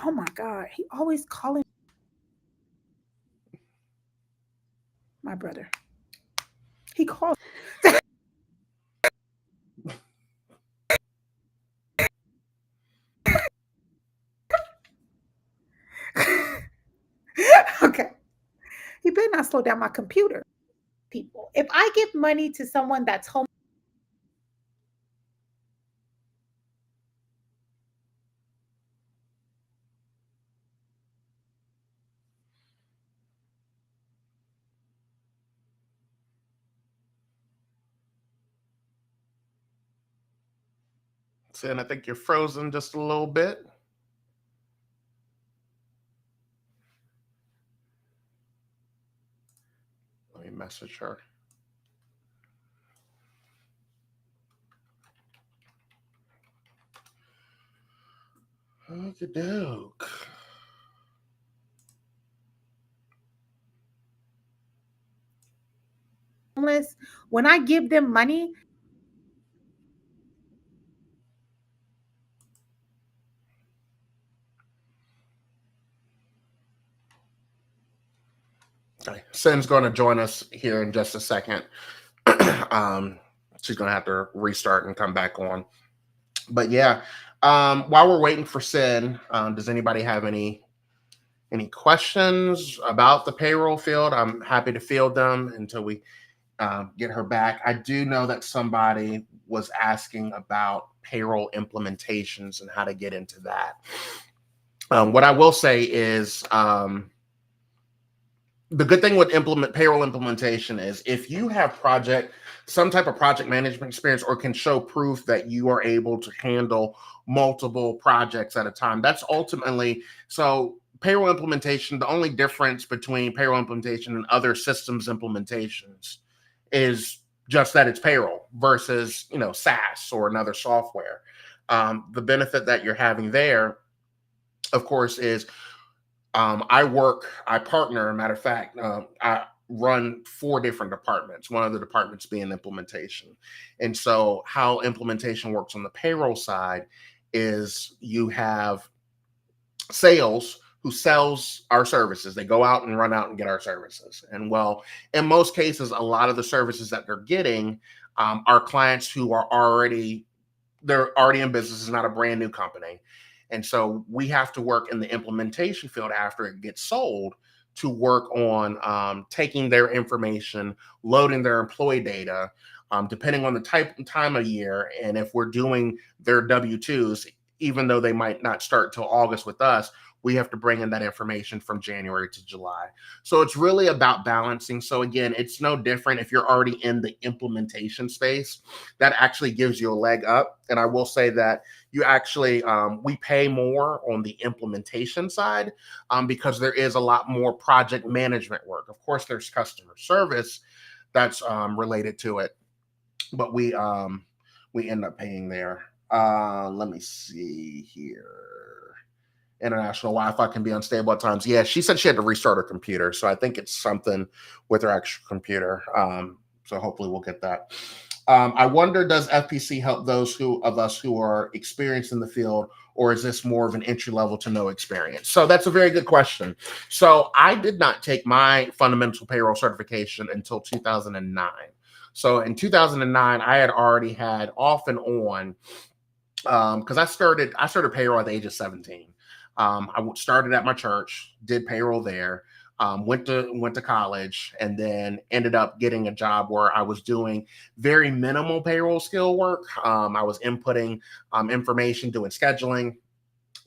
Oh my God, he always calling my brother. He calls. Okay. He better not slow down my computer. People. If I give money to someone that's home, Sin, I think you're frozen just a little bit. Let me message her. Okie doke. when I give them money, Okay. Sin's going to join us here in just a second. um, she's going to have to restart and come back on. But yeah, while we're waiting for Sin, does anybody have any questions about the payroll field? I'm happy to field them until we get her back. I do know that somebody was asking about payroll implementations and how to get into that. What I will say is the good thing with payroll implementation is if you have some type of project management experience or can show proof that you are able to handle multiple projects at a time, that's ultimately so payroll implementation. The only difference between payroll implementation and other systems implementations is just that it's payroll versus SaaS or another software. The benefit that you're having there, of course, is I partner. Matter of fact, I run 4 different departments, one of the departments being implementation. And so, how implementation works on the payroll side is you have sales who sells our services. They go out and run out and get our services. And well, in most cases, a lot of the services that they're getting are clients who are they're already in business. It's not a brand new company. And so we have to work in the implementation field after it gets sold to work on taking their information, loading their employee data, depending on the time of year. And if we're doing their W-2s, even though they might not start till August with us, we have to bring in that information from January to July. So it's really about balancing. So again, it's no different if you're already in the implementation space. That actually gives you a leg up. And I will say that you actually, we pay more on the implementation side because there is a lot more project management work. Of course, there's customer service that's related to it, but we end up paying there. Let me see here. International Wi-Fi can be unstable at times. Yeah, she said she had to restart her computer, so I think it's something with her actual computer. So hopefully we'll get that. I wonder, does FPC help those of us who are experienced in the field, or is this more of an entry level to no experience? So that's a very good question. So I did not take my fundamental payroll certification until 2009. So in 2009, I had already had off and on because I started payroll at the age of 17. I started at my church, did payroll there, went to college, and then ended up getting a job where I was doing very minimal payroll skill work. I was inputting information, doing scheduling,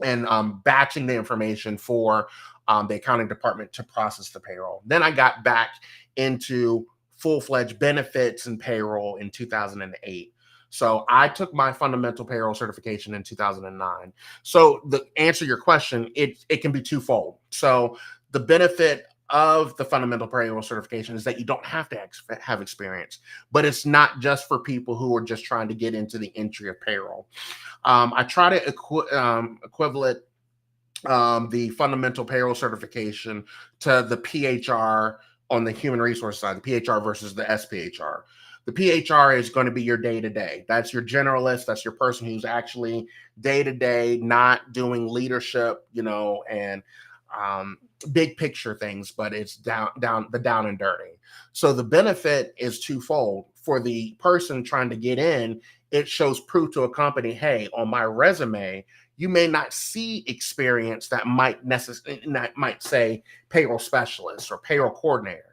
and batching the information for the accounting department to process the payroll. Then I got back into full-fledged benefits and payroll in 2008. So I took my fundamental payroll certification in 2009. So the answer to your question, it can be twofold. So the benefit of the fundamental payroll certification is that you don't have to have experience, but it's not just for people who are just trying to get into the entry of payroll. I try to equivalent the fundamental payroll certification to the PHR on the human resource side, the PHR versus the SPHR. The PHR is going to be your day-to-day. That's your generalist. That's your person who's actually day-to-day, not doing leadership, and big picture things, but it's down and dirty. So the benefit is twofold. For the person trying to get in, it shows proof to a company, hey, on my resume, you may not see experience that might say payroll specialist or payroll coordinator.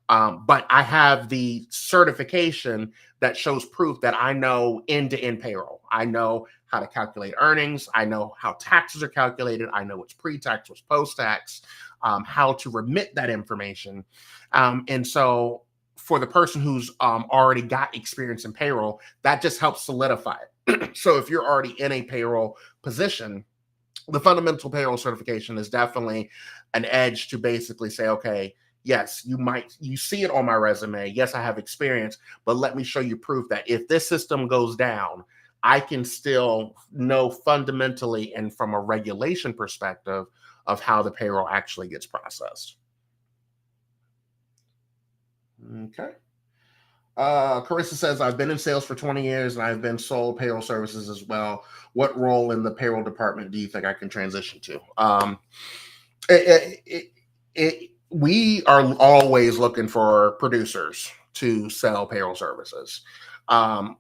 But I have the certification that shows proof that I know end-to-end payroll. I know how to calculate earnings. I know how taxes are calculated. I know what's pre-tax, what's post-tax, how to remit that information. And so for the person who's already got experience in payroll, that just helps solidify it. So if you're already in a payroll position, the fundamental payroll certification is definitely an edge to basically say, okay, yes, you see it on my resume. Yes, I have experience, but let me show you proof that if this system goes down, I can still know fundamentally and from a regulation perspective of how the payroll actually gets processed. Okay. Carissa says, I've been in sales for 20 years and I've been sold payroll services as well. What role in the payroll department do you think I can transition to? We are always looking for producers to sell payroll services. Our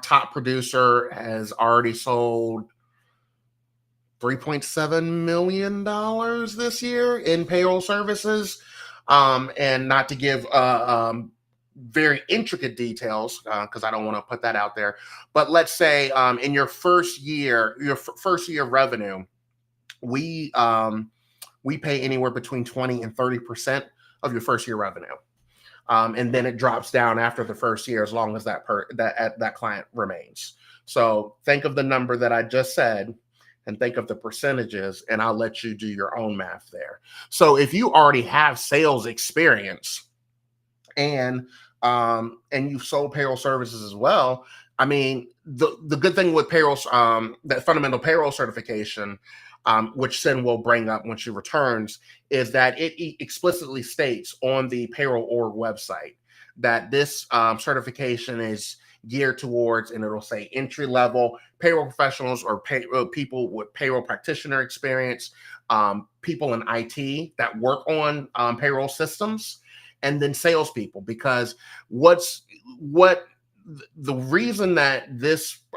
top producer has already sold $3.7 million this year in payroll services. And not to give very intricate details, because I don't want to put that out there. But let's say in your first year of revenue, we pay anywhere between 20 and 30% of your first year revenue. And then it drops down after the first year as long as that client remains. So think of the number that I just said and think of the percentages, and I'll let you do your own math there. So if you already have sales experience and you've sold payroll services as well, I mean, the good thing with payroll, that fundamental payroll certification, which Sin will bring up when she returns, is that it explicitly states on the payroll org website that this certification is geared towards, and it'll say entry level payroll professionals or people with payroll practitioner experience, people in IT that work on payroll systems, and then salespeople. Because the reason that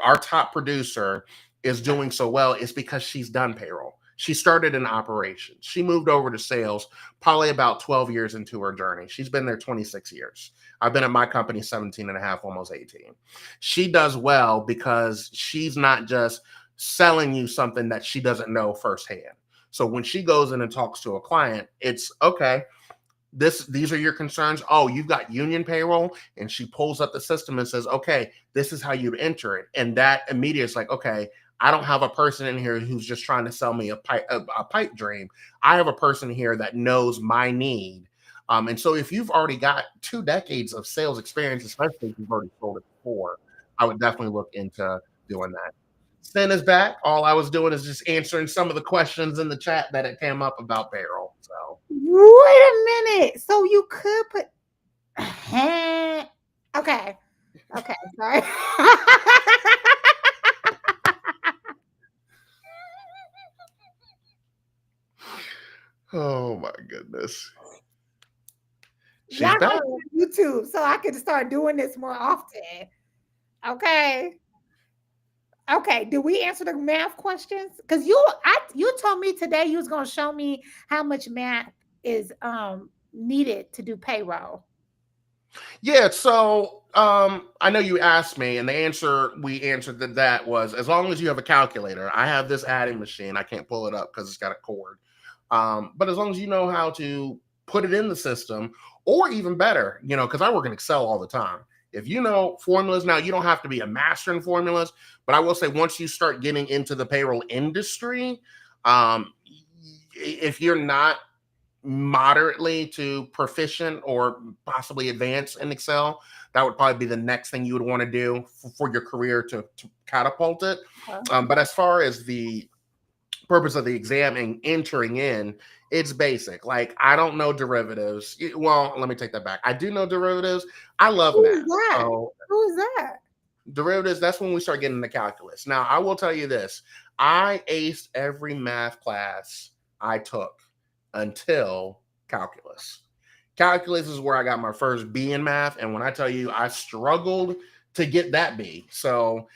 our top producer is doing so well is because she's done payroll. She started in operations. She moved over to sales probably about 12 years into her journey. She's been there 26 years. I've been at my company 17 and a half, almost 18. She does well because she's not just selling you something that she doesn't know firsthand. So when she goes in and talks to a client, it's okay. These are your concerns. Oh, you've got union payroll, and she pulls up the system and says, okay, this is how you'd enter it. And that immediately is like, okay, I don't have a person in here who's just trying to sell me a pipe dream. I have a person here that knows my need. And so if you've already got 2 decades of sales experience, especially if you've already sold it before, I would definitely look into doing that. Sin is back. All I was doing is just answering some of the questions in the chat that it came up about payroll. So Wait a minute. So you could put okay. Okay, sorry. oh my goodness. She's Y'all back. go on YouTube so I can start doing this more often. Okay. Okay. Did we answer the math questions? Because you told me today you was gonna show me how much math is needed to do payroll. Yeah, so I know you asked me, and the answer we answered that was, as long as you have a calculator. I have this adding machine. I can't pull it up because it's got a cord. But as long as you know how to put it in the system, or even better, because I work in Excel all the time. If you know formulas, now you don't have to be a master in formulas, but I will say once you start getting into the payroll industry, if you're not moderately to proficient or possibly advanced in Excel, that would probably be the next thing you would want to do for your career to catapult it. But as far as the purpose of the exam and entering in, it's basic. Like, I don't know derivatives. Well, let me take that back. I do know derivatives. I love Who is math. that? So Who is that? derivatives, that's when we start getting into calculus. Now, I will tell you this. I aced every math class I took until calculus. Calculus is where I got my first B in math. And when I tell you I struggled to get that B. So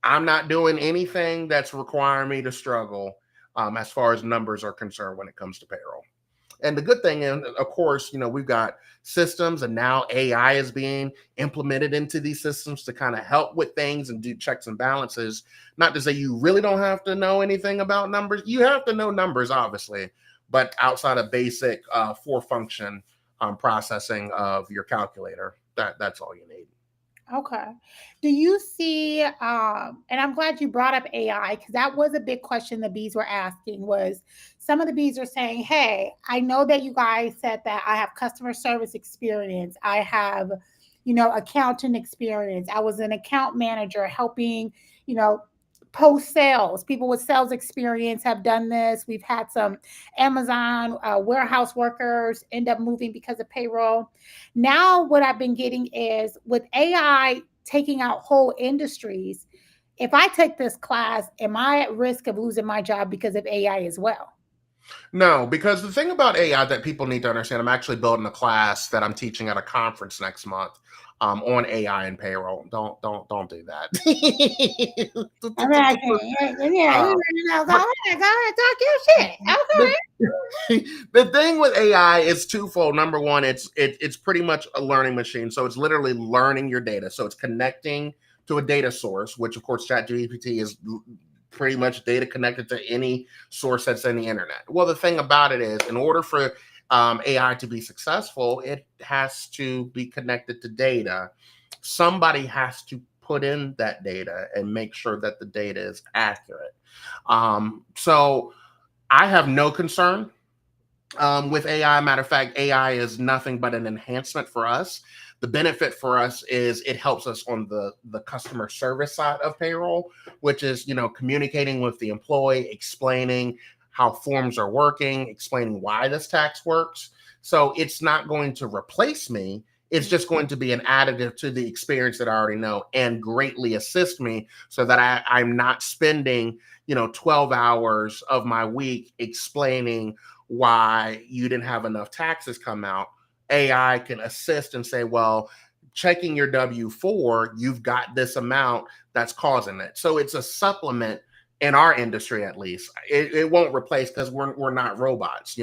I'm not doing anything that's requiring me to struggle as far as numbers are concerned when it comes to payroll. And the good thing is, of course, we've got systems, and now AI is being implemented into these systems to kind of help with things and do checks and balances. Not to say you really don't have to know anything about numbers. You have to know numbers, obviously, but outside of basic four function processing of your calculator, that's all you need. Okay. Do you see, and I'm glad you brought up AI because that was a big question the bees were asking was some of the bees are saying, hey, I know that you guys said that I have customer service experience. I have, accountant experience. I was an account manager helping, you know, post sales. People with sales experience have done this. We've had some Amazon warehouse workers end up moving because of payroll. Now, what I've been getting is with AI taking out whole industries, if I take this class, am I at risk of losing my job because of AI as well? No, because the thing about AI that people need to understand, I'm actually building a class that I'm teaching at a conference next month on AI and payroll. Don't do that. I mean, I can't. Yeah, uh, go but ahead, talk your shit. the Okay. the thing with AI is twofold. Number one, it's pretty much a learning machine. So it's literally learning your data. So it's connecting to a data source, which of course ChatGPT is pretty much data connected to any source that's in the internet. Well, the thing about it is, in order for AI to be successful, it has to be connected to data. Somebody has to put in that data and make sure that the data is accurate. So I have no concern with AI. Matter of fact, AI is nothing but an enhancement for us. The benefit for us is it helps us on the customer service side of payroll, which is communicating with the employee, explaining how forms are working, explaining why this tax works. So it's not going to replace me. It's just going to be an additive to the experience that I already know and greatly assist me so that I'm not spending 12 hours of my week explaining why you didn't have enough taxes come out. AI can assist and say, well, checking your W-4, you've got this amount that's causing it. So it's a supplement in our industry, at least. It won't replace, because we're not robots.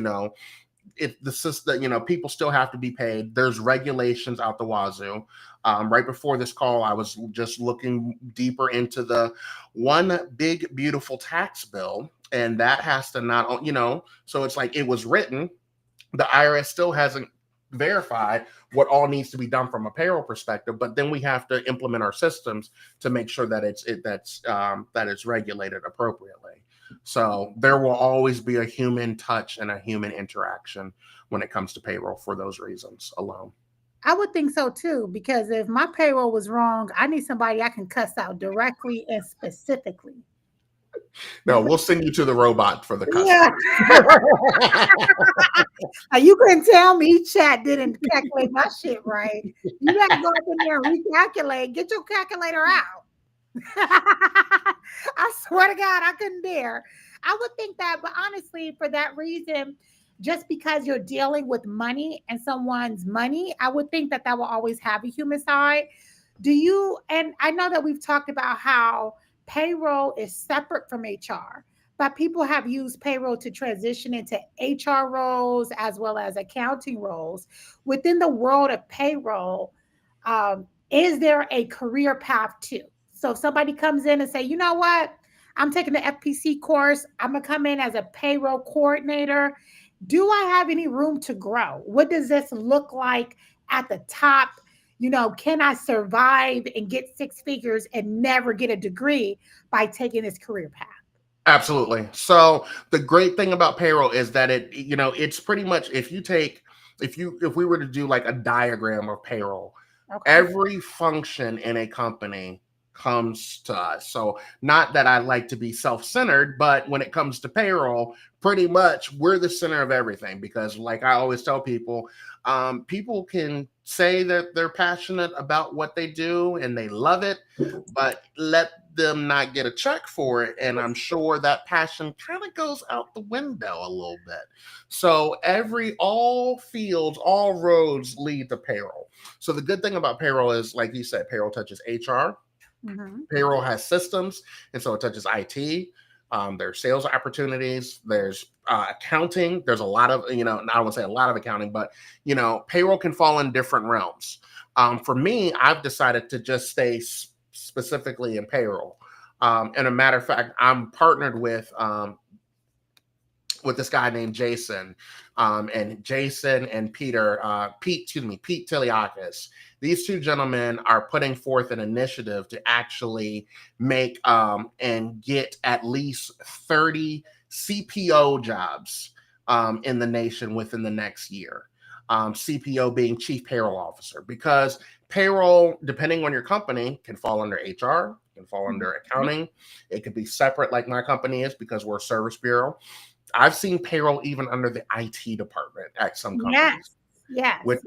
If the system, people still have to be paid. There's regulations out the wazoo. Right before this call, I was just looking deeper into the one big beautiful tax bill, and that has to not, so it's like it was written. The IRS still hasn't verified what all needs to be done from a payroll perspective, but then we have to implement our systems to make sure that that it's regulated appropriately. So there will always be a human touch and a human interaction when it comes to payroll for those reasons alone. I would think so too, because if my payroll was wrong, I need somebody I can cuss out directly and specifically. No, we'll send you to the robot for the cussing. Yeah. You couldn't tell me chat didn't calculate my shit right. You got to go up in there and recalculate. Get your calculator out. I swear to God, I couldn't dare. I would think that, but honestly, for that reason, just because you're dealing with money and someone's money, I would think that that will always have a human side. Do you? And I know that we've talked about how payroll is separate from HR, but people have used payroll to transition into HR roles as well as accounting roles. Within the world of payroll, is there a career path too? So if somebody comes in and say, you know what, I'm taking the FPC course, I'm gonna come in as a payroll coordinator. Do I have any room to grow? What does this look like at the top? Can I survive and get six figures and never get a degree by taking this career path? Absolutely. So the great thing about payroll is that it's pretty much, if we were to do like a diagram of payroll, Okay. every function in a company comes to us. So not that I like to be self-centered, but when it comes to payroll, pretty much we're the center of everything, because like I always tell people, people can say that they're passionate about what they do and they love it, but let them not get a check for it, and I'm sure that passion kind of goes out the window a little bit. So all fields, all roads lead to payroll. So the good thing about payroll is, like you said, payroll touches HR. Mm-hmm. Payroll has systems, and so it touches IT. There's sales opportunities. There's accounting. There's a lot of, I don't want to say a lot of accounting, but, payroll can fall in different realms. For me, I've decided to just stay specifically in payroll. And a matter of fact, I'm partnered with this guy named Jason, and Jason and Pete Tiliakis. These two gentlemen are putting forth an initiative to actually make and get at least 30 CPO jobs in the nation within the next year. CPO being Chief Payroll Officer, because payroll, depending on your company, can fall under HR, can fall under accounting. It could be separate, like my company is, because we're a service bureau. I've seen payroll even under the IT department at some companies, Yes. which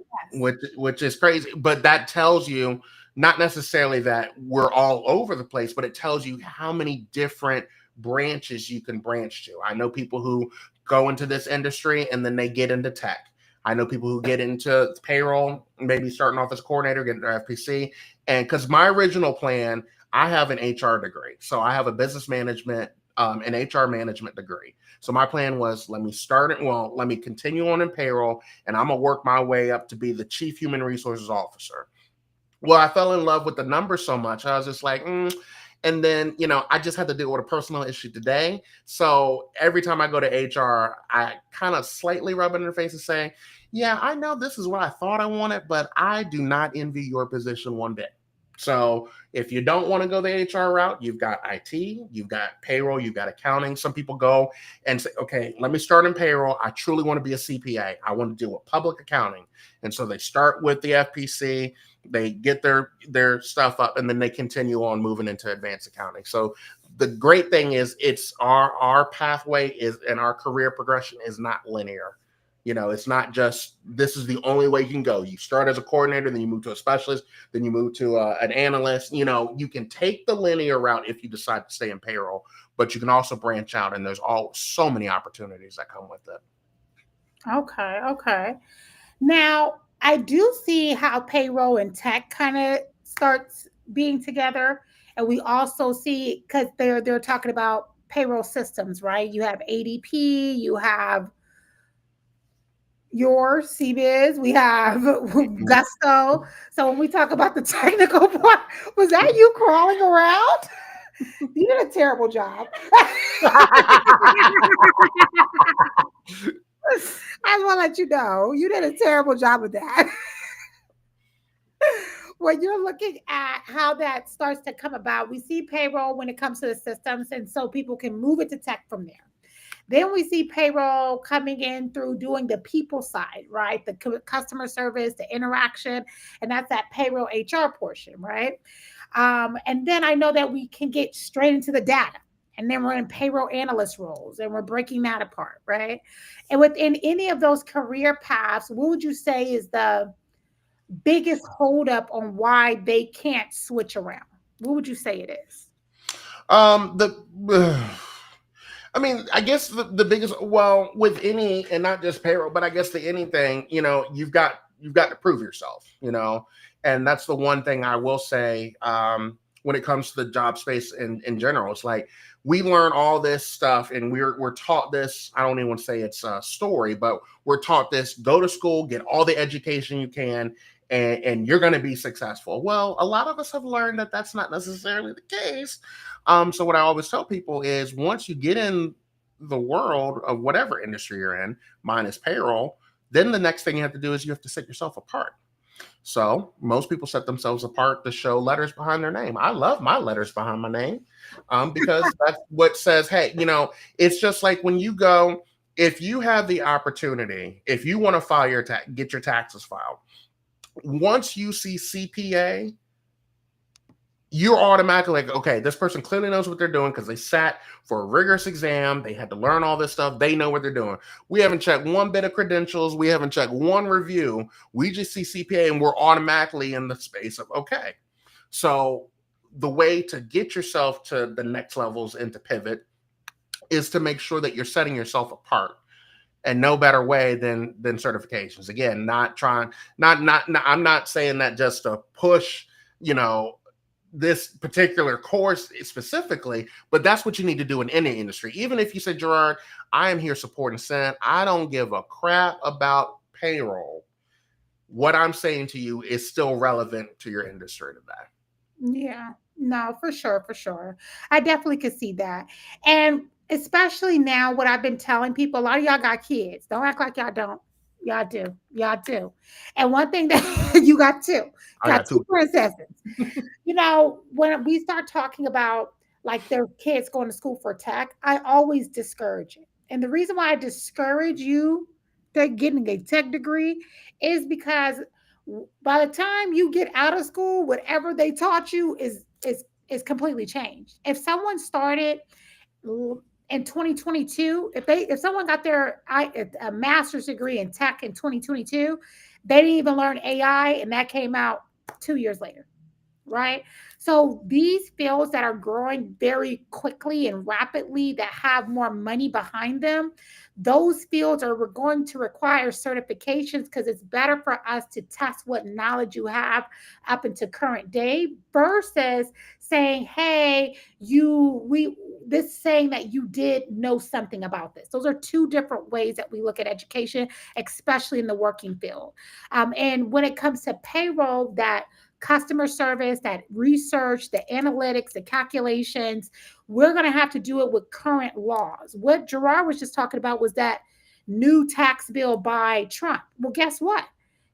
which is crazy. But that tells you not necessarily that we're all over the place, but it tells you how many different branches you can branch to. I know people who go into this industry and then they get into tech. I know people who get into payroll, maybe starting off as coordinator, get into FPC. And because my original plan, I have an HR degree. So I have a business management, an HR management degree. So my plan was, let me continue on in payroll, and I'm going to work my way up to be the chief human resources officer. Well, I fell in love with the numbers so much. I was just like, And then, I just had to deal with a personal issue today. So every time I go to HR, I kind of slightly rub it in their face and say, yeah, I know this is what I thought I wanted, but I do not envy your position one bit. So if you don't want to go the HR route, you've got IT, you've got payroll, you've got accounting. Some people go and say, okay, let me start in payroll. I truly want to be a CPA. I want to deal with public accounting. And so they start with the FPC, they get their stuff up, and then they continue on moving into advanced accounting. So the great thing is, it's our pathway is, and our career progression is not linear. It's not just, this is the only way you can go. You start as a coordinator, then you move to a specialist, then you move to an analyst. You can take the linear route if you decide to stay in payroll, but you can also branch out, and there's so many opportunities that come with it. Okay. Now, I do see how payroll and tech kind of starts being together, and we also see, because they're talking about payroll systems, right? You have ADP, you have your CBiz, we have Gusto. So when we talk about the technical part, was that you crawling around? You did a terrible job. I want to let you know you did a terrible job with that. When you're looking at how that starts to come about, we see payroll when it comes to the systems, and so people can move it to tech from there. Then we see payroll coming in through doing the people side, right? The customer service, the interaction, and that's that payroll HR portion, right? And then I know that we can get straight into the data. And then we're in payroll analyst roles and we're breaking that apart, right? And within any of those career paths, what would you say is the biggest holdup on why they can't switch around? What would you say it is? The I mean, I guess the biggest, well, with any, and not just payroll, but I guess the anything, you've got to prove yourself, and that's the one thing I will say, when it comes to the job space in general. It's like, we learn all this stuff, and we're taught this. I don't even want to say it's a story, but we're taught this: go to school, get all the education you can, and you're going to be successful. Well, a lot of us have learned that that's not necessarily the case. So what I always tell people is, once you get in the world of whatever industry you're in, mine is payroll, then the next thing you have to do is you have to set yourself apart. So most people set themselves apart to show letters behind their name. I love my letters behind my name, because that's what says, hey, it's just like when you go, if you have the opportunity, if you want to file get your taxes filed, once you see CPA, you're automatically like, okay, this person clearly knows what they're doing because they sat for a rigorous exam. They had to learn all this stuff. They know what they're doing. We haven't checked one bit of credentials. We haven't checked one review. We just see CPA and we're automatically in the space of, okay. So the way to get yourself to the next levels and to pivot is to make sure that you're setting yourself apart, and no better way than certifications. Again, not trying, not I'm not saying that just to push, you know, this particular course specifically, but that's what you need to do in any industry. Even if you say, Gerard, I am here supporting Sen, I don't give a crap about payroll. What I'm saying to you is still relevant to your industry today. Yeah, no, for sure, for sure. I definitely could see that. And especially now, what I've been telling people, a lot of y'all got kids. Don't act like y'all don't. Y'all do. Y'all do. And one thing that you got two, I got got two two. princesses. When we start talking about like their kids going to school for tech, I always discourage it. And the reason why I discourage you to getting a tech degree is because by the time you get out of school, whatever they taught you is completely changed. If someone started in 2022, if someone got a master's degree in tech in 2022, they didn't even learn AI, and that came out 2 years later, right? So these fields that are growing very quickly and rapidly, that have more money behind them, those fields are going to require certifications because it's better for us to test what knowledge you have up into current day versus saying, hey, this saying that you did know something about this. Those are two different ways that we look at education, especially in the working field. And when it comes to payroll, that customer service, that research, the analytics, the calculations, we're going to have to do it with current laws. What Gerard was just talking about was that new tax bill by Trump. Well, guess what?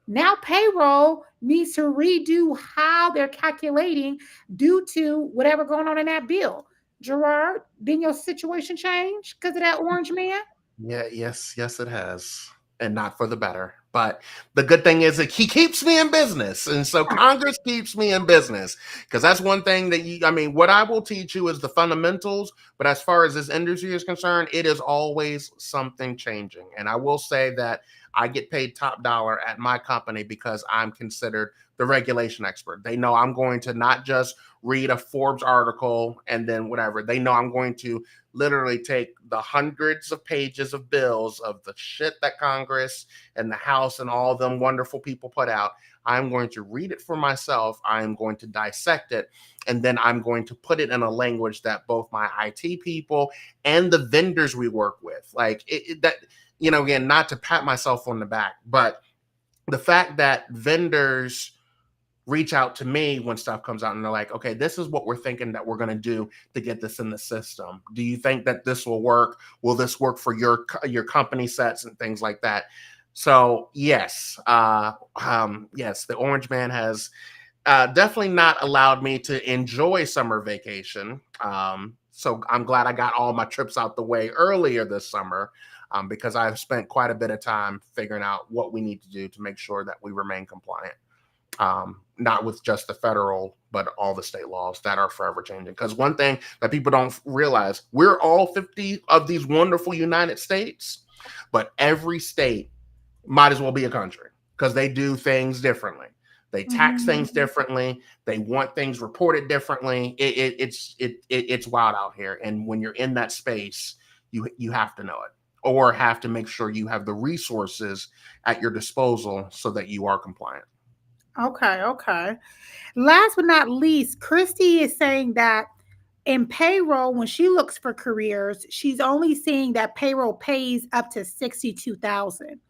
Now payroll needs to redo how they're calculating due to whatever going on in that bill. Gerard, didn't your situation change because of that orange man? Yeah, yes, it has. And not for the better. But the good thing is that he keeps me in business. And so Congress keeps me in business. Because that's one thing that what I will teach you is the fundamentals. But as far as this industry is concerned, it is always something changing. And I will say that I get paid top dollar at my company because I'm considered the regulation expert. They know I'm going to not just read a Forbes article and then whatever. They know I'm going to literally take the hundreds of pages of bills of the shit that Congress and the House and all them wonderful people put out. I'm going to read it for myself. I'm going to dissect it. And then I'm going to put it in a language that both my IT people and the vendors we work with, like again, not to pat myself on the back, but the fact that vendors reach out to me when stuff comes out and they're like, okay, this is what we're thinking that we're going to do to get this in the system. Do you think that this will work? Will this work for your company sets and things like that? So yes, yes, the Orange Man has definitely not allowed me to enjoy summer vacation. So I'm glad I got all my trips out the way earlier this summer, because I've spent quite a bit of time figuring out what we need to do to make sure that we remain compliant. Not with just the federal, but all the state laws that are forever changing. Because one thing that people don't realize, we're all 50 of these wonderful United States, but every state might as well be a country because they do things differently. They tax things differently. They want things reported differently. It's wild out here. And when you're in that space, you have to know it, or have to make sure you have the resources at your disposal so that you are compliant. Okay, okay. Last but not least, Christy is saying that in payroll, when she looks for careers, she's only seeing that payroll pays up to 62,000.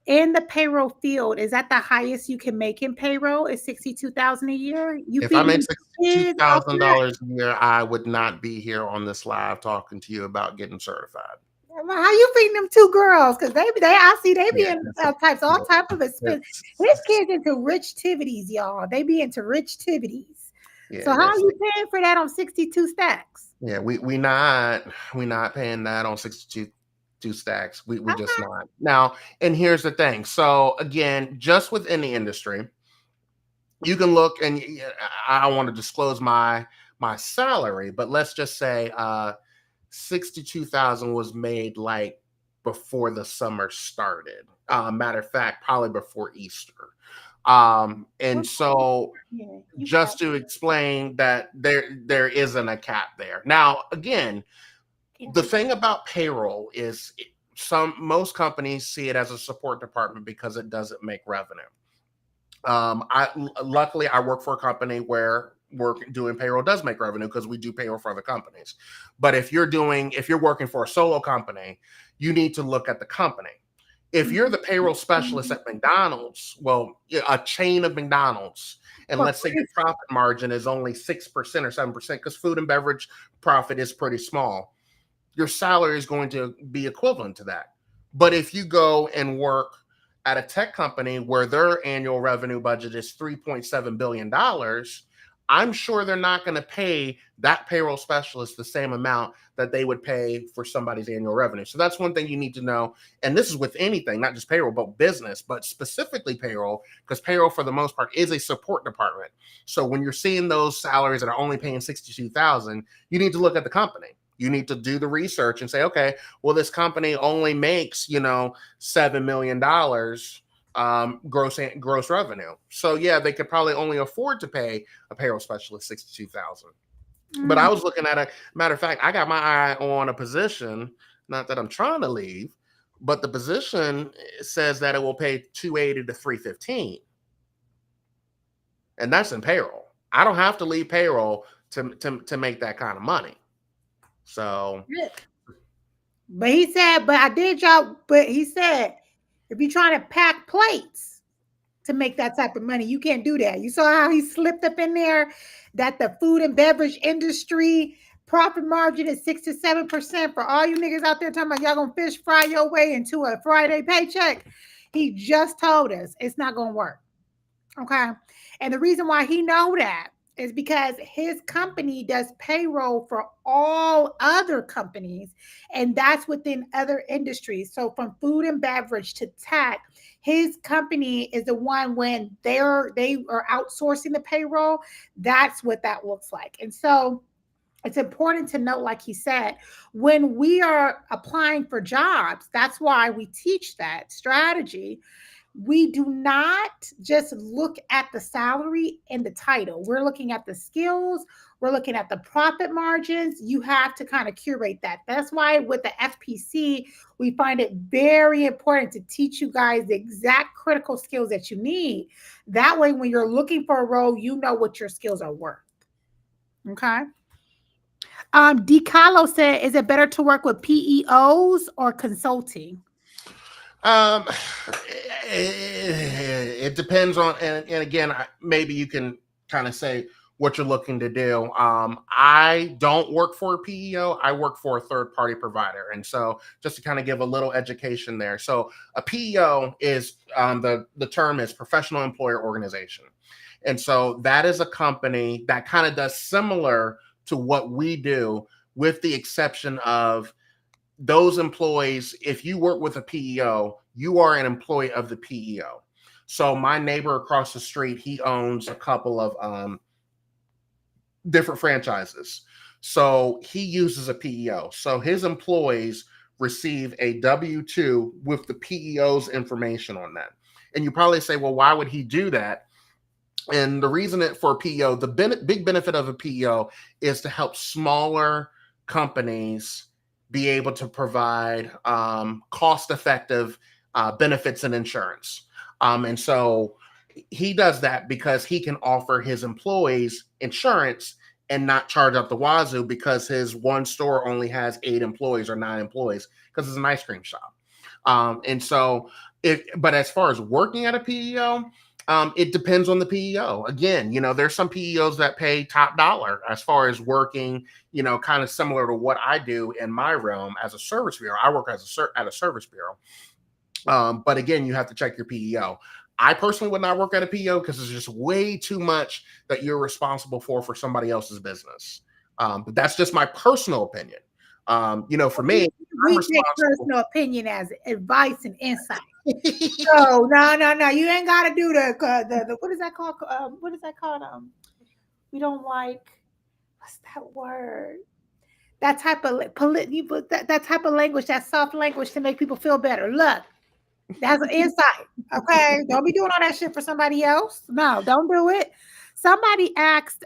In the payroll field, is that the highest you can make in payroll? Is 62,000 a year? You If I feeding make them kids off of that? $62,000 a year, I would not be here on this live talking to you about getting certified. Well, how you feeding them two girls? Because I see they be Yeah, in all yeah, type of expense. His kids into rich tivities, y'all. They be into rich tivities. So yeah, how are you paying for that on 62 stacks? yeah. We not paying that on 62 stacks. We just not now. And here's the thing. So again, just within the industry, you can look, and I don't want to disclose my salary, but let's just say 62,000 was made like before the summer started. Matter of fact, probably before Easter. And so Yeah, you got just to explain that there isn't a cap there. Now, again, the thing about payroll is most companies see it as a support department because it doesn't make revenue. I luckily I work for a company where work doing payroll does make revenue because we do payroll for other companies. But if you're working for a solo company, you need to look at the company. If you're the payroll specialist at McDonald's, well, a chain of McDonald's, and let's say your profit margin is only 6% or 7%, because food and beverage profit is pretty small, your salary is going to be equivalent to that. But if you go and work at a tech company where their annual revenue budget is $3.7 billion, I'm sure they're not going to pay that payroll specialist the same amount that they would pay for somebody's annual revenue. So that's one thing you need to know. And this is with anything, not just payroll, but business, but specifically payroll, because payroll for the most part is a support department. So when you're seeing those salaries that are only paying 62,000, you need to look at the company. You need to do the research and say, okay, well, this company only makes, $7 million gross revenue. So yeah, they could probably only afford to pay a payroll specialist 62,000. But I was looking at a matter of fact, I got my eye on a position, not that I'm trying to leave, but the position says that it will pay 280 to 315. And that's in payroll. I don't have to leave payroll to make that kind of money. So But he said, but I did y'all, but he said, if you're trying to pack plates to make that type of money, you can't do that. You saw how he slipped up in there that the food and beverage industry profit margin is 6 to 7% for all you niggas out there talking about y'all gonna fish fry your way into a Friday paycheck. He just told us it's not gonna work. Okay. And the reason why he know that is because his company does payroll for all other companies, and that's within other industries. So from food and beverage to tech, his company is the one when they are outsourcing the payroll. That's what that looks like. And so it's important to note, like he said, when we are applying for jobs, that's why we teach that strategy. We do not just look at the salary and the title. We're looking at the skills. We're looking at the profit margins. You have to kind of curate that. That's why with the FPC, we find it very important to teach you guys the exact critical skills that you need. That way, when you're looking for a role, you know what your skills are worth. Okay. DiCarlo said, is it better to work with PEOs or consulting? Um, it depends on, and again, maybe you can kind of say what you're looking to do. I don't work for a PEO. I work for a third party provider. And so just to kind of give a little education there. So a PEO is, the term is professional employer organization. And so that is a company that kind of does similar to what we do, with the exception of those employees. If you work with a PEO, you are an employee of the PEO. So my neighbor across the street, he owns a couple of different franchises. So he uses a PEO. So his employees receive a W-2 with the PEO's information on that. And you probably say, well, why would he do that? And the reason for a PEO, the big benefit of a PEO is to help smaller companies be able to provide cost-effective benefits and insurance. And so he does that because he can offer his employees insurance and not charge up the wazoo, because his one store only has 8 employees or 9 employees, because it's an ice cream shop. And so, but as far as working at a PEO, it depends on the PEO. Again, there's some PEOs that pay top dollar as far as working, kind of similar to what I do in my realm as a service bureau. I work at a service bureau. But again, you have to check your PEO. I personally would not work at a PEO because it's just way too much that you're responsible for somebody else's business. But that's just my personal opinion. For me, I'm We take responsible. personal opinion as advice and insight. No, no, no, no. You ain't got to do the what is that called? What is that called? We don't like. What's that word? That type of that type of language, that soft language to make people feel better. Look, that's an insight. Okay, don't be doing all that shit for somebody else. No, don't do it. Somebody asked,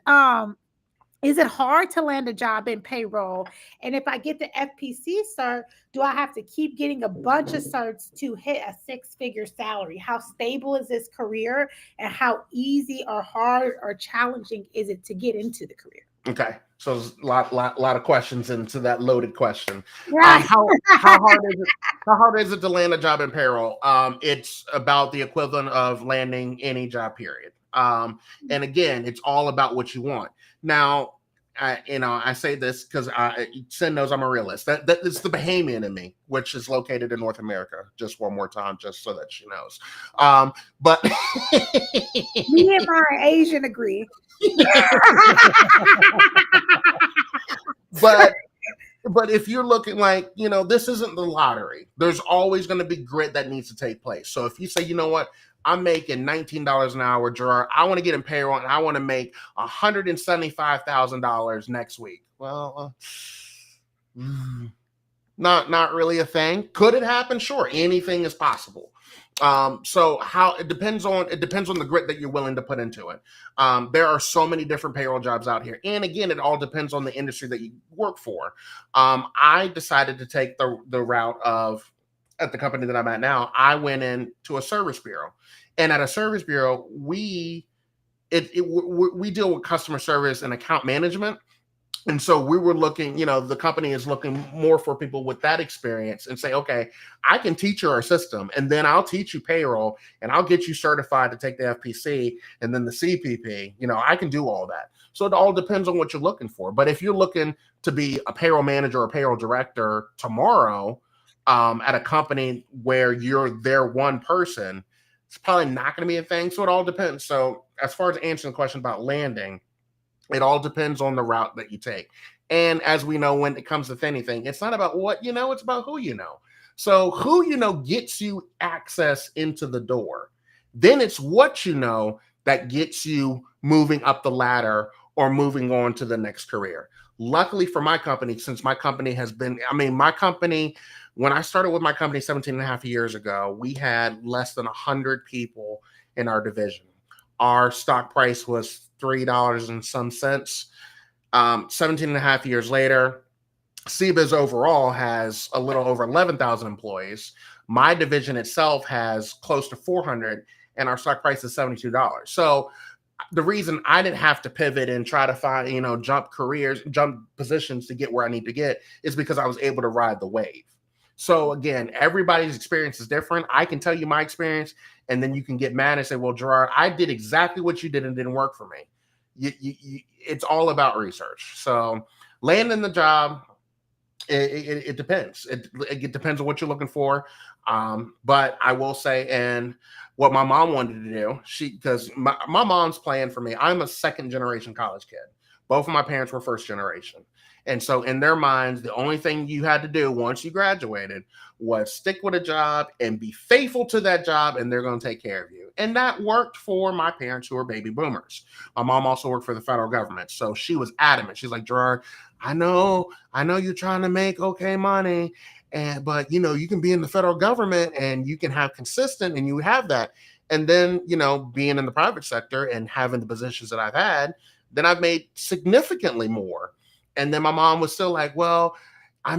is it hard to land a job in payroll? And if I get the FPC cert, do I have to keep getting a bunch of certs to hit a six-figure salary? How stable is this career? And how easy or hard or challenging is it to get into the career? Okay, so there's a lot of questions into that loaded question. Right. How hard is it? How hard is it to land a job in payroll? It's about the equivalent of landing any job, period. And again, it's all about what you want. Now, I say this because Sin knows I'm a realist. That is the Bahamian in me, which is located in North America. Just one more time, just so that she knows. But Me and my Asian agree. but but if you're looking like, this isn't the lottery. There's always going to be grit that needs to take place. So if you say, you know what, I'm making $19 an hour, Gerard, I want to get in payroll and I want to make $175,000 next week. Well, not really a thing. Could it happen? Sure, anything is possible. So it depends on the grit that you're willing to put into it. There are so many different payroll jobs out here, and again, it all depends on the industry that you work for. I decided to take the route of, at the company that I'm at now, I went into a service bureau, and at a service bureau, we deal with customer service and account management. And so we were looking, the company is looking more for people with that experience and say, okay, I can teach you our system and then I'll teach you payroll and I'll get you certified to take the FPC and then the CPP. I can do all that. So it all depends on what you're looking for. But if you're looking to be a payroll manager or payroll director tomorrow at a company where you're there one person, it's probably not going to be a thing. So it all depends. So as far as answering the question about landing, it all depends on the route that you take. And as we know, when it comes to anything, it's not about what you know, it's about who you know. So who you know gets you access into the door. Then it's what you know that gets you moving up the ladder or moving on to the next career. Luckily for my company, since my company has been, when I started with my company 17 and a half years ago, we had less than 100 people in our division. Our stock price was $3 and some cents. 17 and a half years later, CBIZ overall has a little over 11,000 employees. My division itself has close to 400, and our stock price is $72. So the reason I didn't have to pivot and try to find, jump positions to get where I need to get is because I was able to ride the wave. So again, everybody's experience is different. I can tell you my experience, and then you can get mad and say, well, Gerard, I did exactly what you did and it didn't work for me. It's all about research. So landing the job, it depends. It depends on what you're looking for. But I will say, and what my mom wanted to do, because my mom's plan for me, I'm a second generation college kid. Both of my parents were first generation. And so in their minds, the only thing you had to do once you graduated was stick with a job and be faithful to that job, and they're going to take care of you. And that worked for my parents, who are baby boomers. My mom also worked for the federal government. So she was adamant. She's like, Gerard, I know you're trying to make okay money, but you can be in the federal government and you can have consistent, and you have that. And then, being in the private sector and having the positions that I've had, then I've made significantly more. And then my mom was still like, well,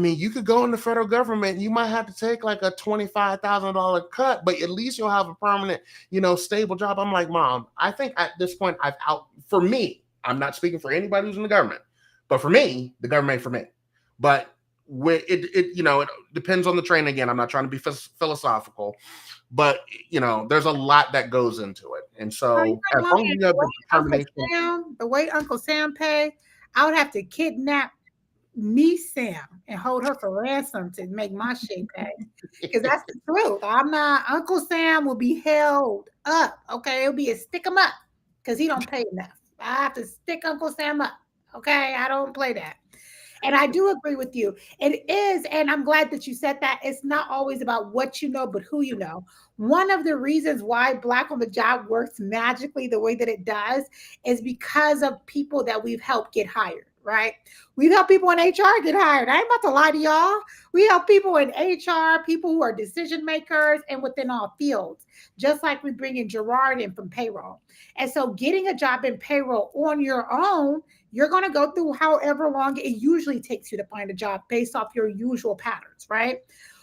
you could go in the federal government. You might have to take like a $25,000 cut, but at least you'll have a permanent, stable job. I'm like, Mom, I think at this point for me, I'm not speaking for anybody who's in the government, but for me, the government ain't for me. But it depends on the train. Again, I'm not trying to be philosophical, but there's a lot that goes into it. And so as long as you have the determination, the way Uncle Sam pay, I would have to kidnap me Sam and hold her for ransom to make my shit pay. Because that's the truth. Uncle Sam will be held up. Okay, it'll be a stick him up because he don't pay enough. I have to stick Uncle Sam up. Okay, I don't play that. And I do agree with you. It is, and I'm glad that you said that. It's not always about what you know, but who you know. One of the reasons why Black on the Job works magically the way that it does is because of people that we've helped get hired, right? We've helped people in HR get hired. I ain't about to lie to y'all. We help people in HR, people who are decision makers and within all fields, just like we bring in Gerard in from payroll. And so getting a job in payroll on your own, you're going to go through however long it usually takes you to find a job based off your usual patterns, right?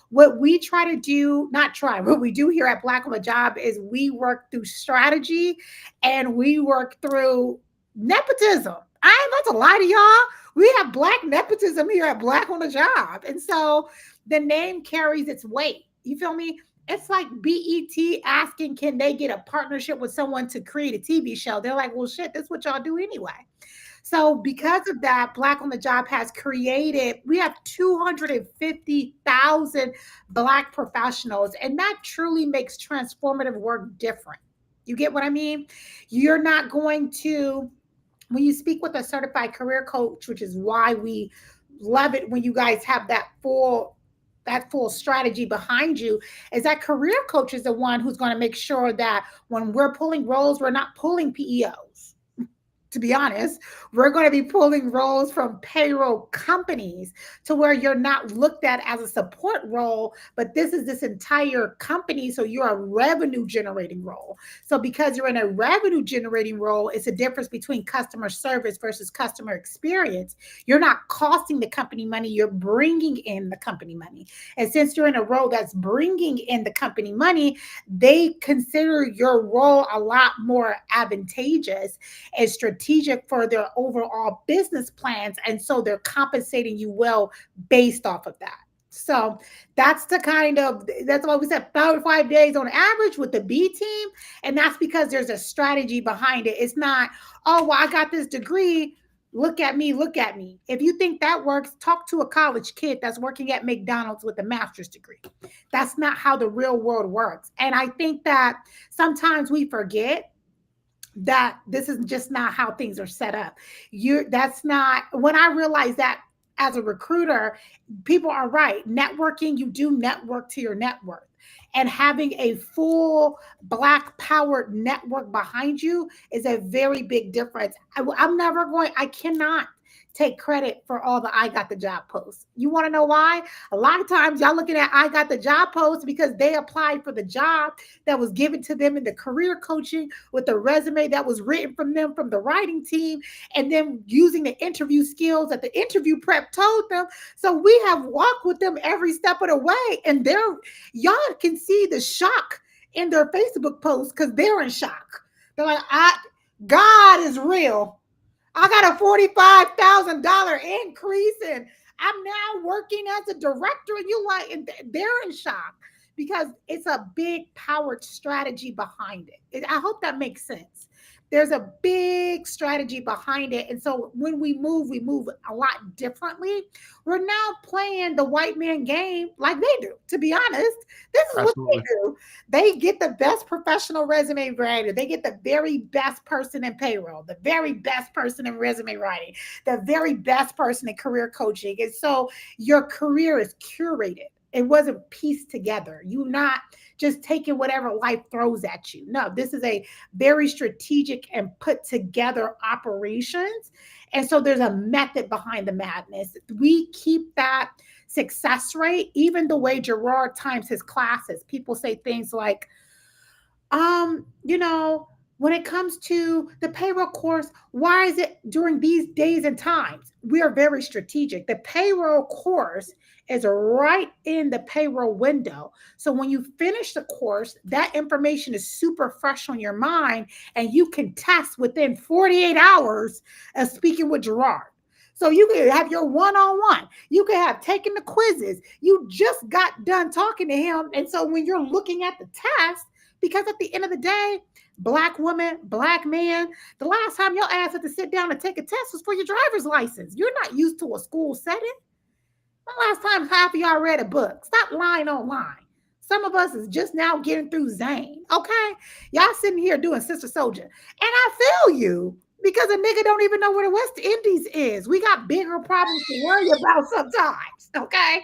What we try to do, not try, what we do here at Black on the Job is we work through strategy and we work through nepotism. I ain't about to lie to y'all. We have Black nepotism here at Black on the Job. And so the name carries its weight. You feel me? It's like BET asking, can they get a partnership with someone to create a TV show? They're like, well, shit, that's what y'all do anyway. So because of that, Black on the Job has created, we have 250,000 Black professionals, and that truly makes transformative work different. You get what I mean? You're not going to, when you speak with a certified career coach, which is why we love it when you guys have that full strategy behind you, is that career coach is the one who's going to make sure that when we're pulling roles, we're not pulling PEOs. To be honest, we're going to be pulling roles from payroll companies to where you're not looked at as a support role, but this is this entire company. So you're a revenue generating role. So because you're in a revenue generating role, it's a difference between customer service versus customer experience. You're not costing the company money, you're bringing in the company money. And since you're in a role that's bringing in the company money, they consider your role a lot more advantageous and strategic for their overall business plans. And so they're compensating you well based off of that. So that's why we said about 5 days on average with the B team. And that's because there's a strategy behind it. It's not, oh, well, I got this degree. Look at me, look at me. If you think that works, talk to a college kid that's working at McDonald's with a master's degree. That's not how the real world works. And I think that sometimes we forget that this is just not how things are set up. That's not, when I realized that as a recruiter, people are right. Networking, you do network to your net worth. And having a full Black powered network behind you is a very big difference. I cannot take credit for all the I got the job posts. You want to know why? A lot of times y'all looking at I got the job posts because they applied for the job that was given to them in the career coaching with the resume that was written from them from the writing team, and then using the interview skills that the interview prep told them. So we have walked with them every step of the way, and y'all can see the shock in their Facebook posts because they're in shock. They're like, God is real. I got a $45,000 increase and I'm now working as a director. And and they're in shock because it's a big powered strategy behind it. I hope that makes sense. There's a big strategy behind it. And so when we move a lot differently. We're now playing the white man game like they do. To be honest, this is what they Absolutely. do. They get the best professional resume writer. They get the very best person in payroll, the very best person in resume writing, the very best person in career coaching. And so your career is curated. It wasn't pieced together. You're not just taking whatever life throws at you. No, this is a very strategic and put together operations. And so there's a method behind the madness. We keep that success rate, even the way Gerard times his classes. People say things like, you know, when it comes to the payroll course, why is it during these days and times? We are very strategic. The payroll course is right in the payroll window. So when you finish the course, that information is super fresh on your mind and you can test within 48 hours of speaking with Gerard. So you can have your one-on-one. You can have taken the quizzes. You just got done talking to him. And so when you're looking at the test, because at the end of the day, Black woman, Black man, the last time your ass had to sit down and take a test was for your driver's license. You're not used to a school setting. The last time half of y'all read a book? Stop lying online. Some of us is just now getting through Zane. Okay? Y'all sitting here doing Sister Soldier. And I feel you. because a nigga don't even know where the West Indies is. We got bigger problems to worry about sometimes. Okay.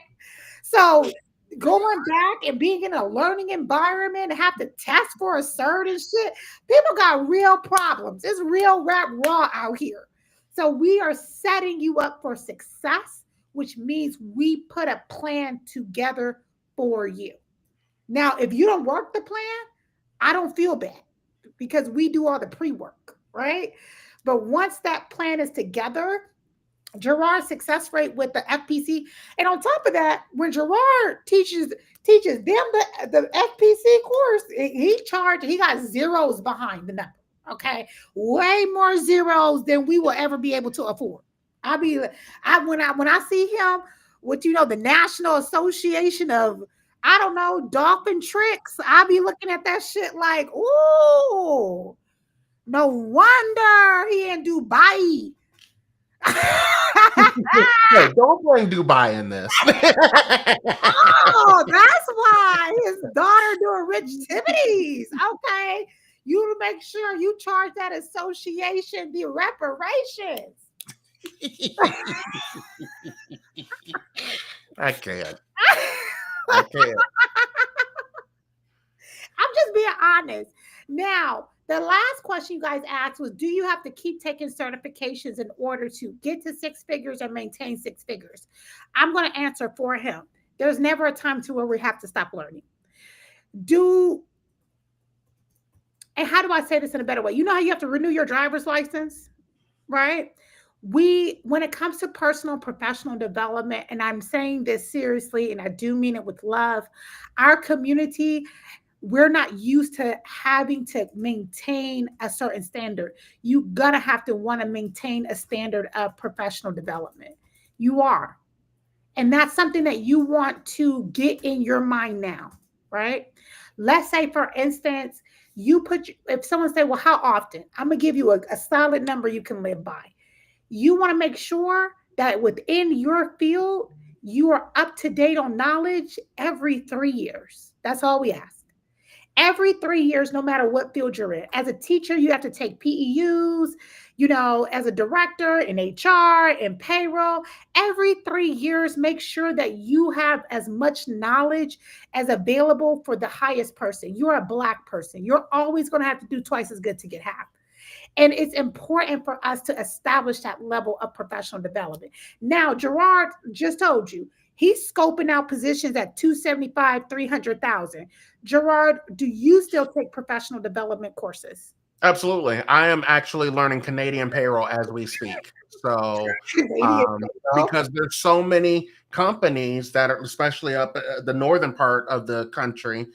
So going back and being in a learning environment and have to test for a cert and shit, people got real problems. It's real rap raw out here. So we are setting you up for success, which means we put a plan together for you. Now, if you don't work the plan, I don't feel bad because we do all the pre-work, right? But once that plan is together, Gerard's success rate with the FPC, and on top of that, when Gerard teaches them the FPC course, he got zeros behind the number. Okay, way more zeros than we will ever be able to afford. I'll be when I see him with the National Association of I don't know dolphin tricks, I'll be looking at that shit like, ooh, no wonder he in Dubai. Hey, don't bring Dubai in this. Oh, that's why his daughter doing rich activities. Okay. You make sure you charge that association the reparations. I can't. I can't. I'm just being honest. Now, the last question you guys asked was, do you have to keep taking certifications in order to get to six figures and maintain six figures? I'm going to answer for him. There's never a time to where we have to stop learning. And how do I say this in a better way? You know how you have to renew your driver's license, right? When it comes to personal and professional development, and I'm saying this seriously, and I do mean it with love, our community, we're not used to having to maintain a certain standard. You gotta have to want to maintain a standard of professional development. You are. And that's something that you want to get in your mind now, right? Let's say, for instance, if someone say, well, how often? I'm gonna give you a solid number you can live by. You want to make sure that within your field, you are up to date on knowledge every 3 years. That's all we ask. Every 3 years, no matter what field you're in. As a teacher, you have to take PEUs, as a director in HR and payroll. Every 3 years, make sure that you have as much knowledge as available for the highest person. You're a Black person. You're always going to have to do twice as good to get half. And it's important for us to establish that level of professional development. Now, Gerard just told you, he's scoping out positions at 275, 300,000. Gerard, do you still take professional development courses? Absolutely. I am actually learning Canadian payroll as we speak. So, because there's so many companies that are, especially up the northern part of the country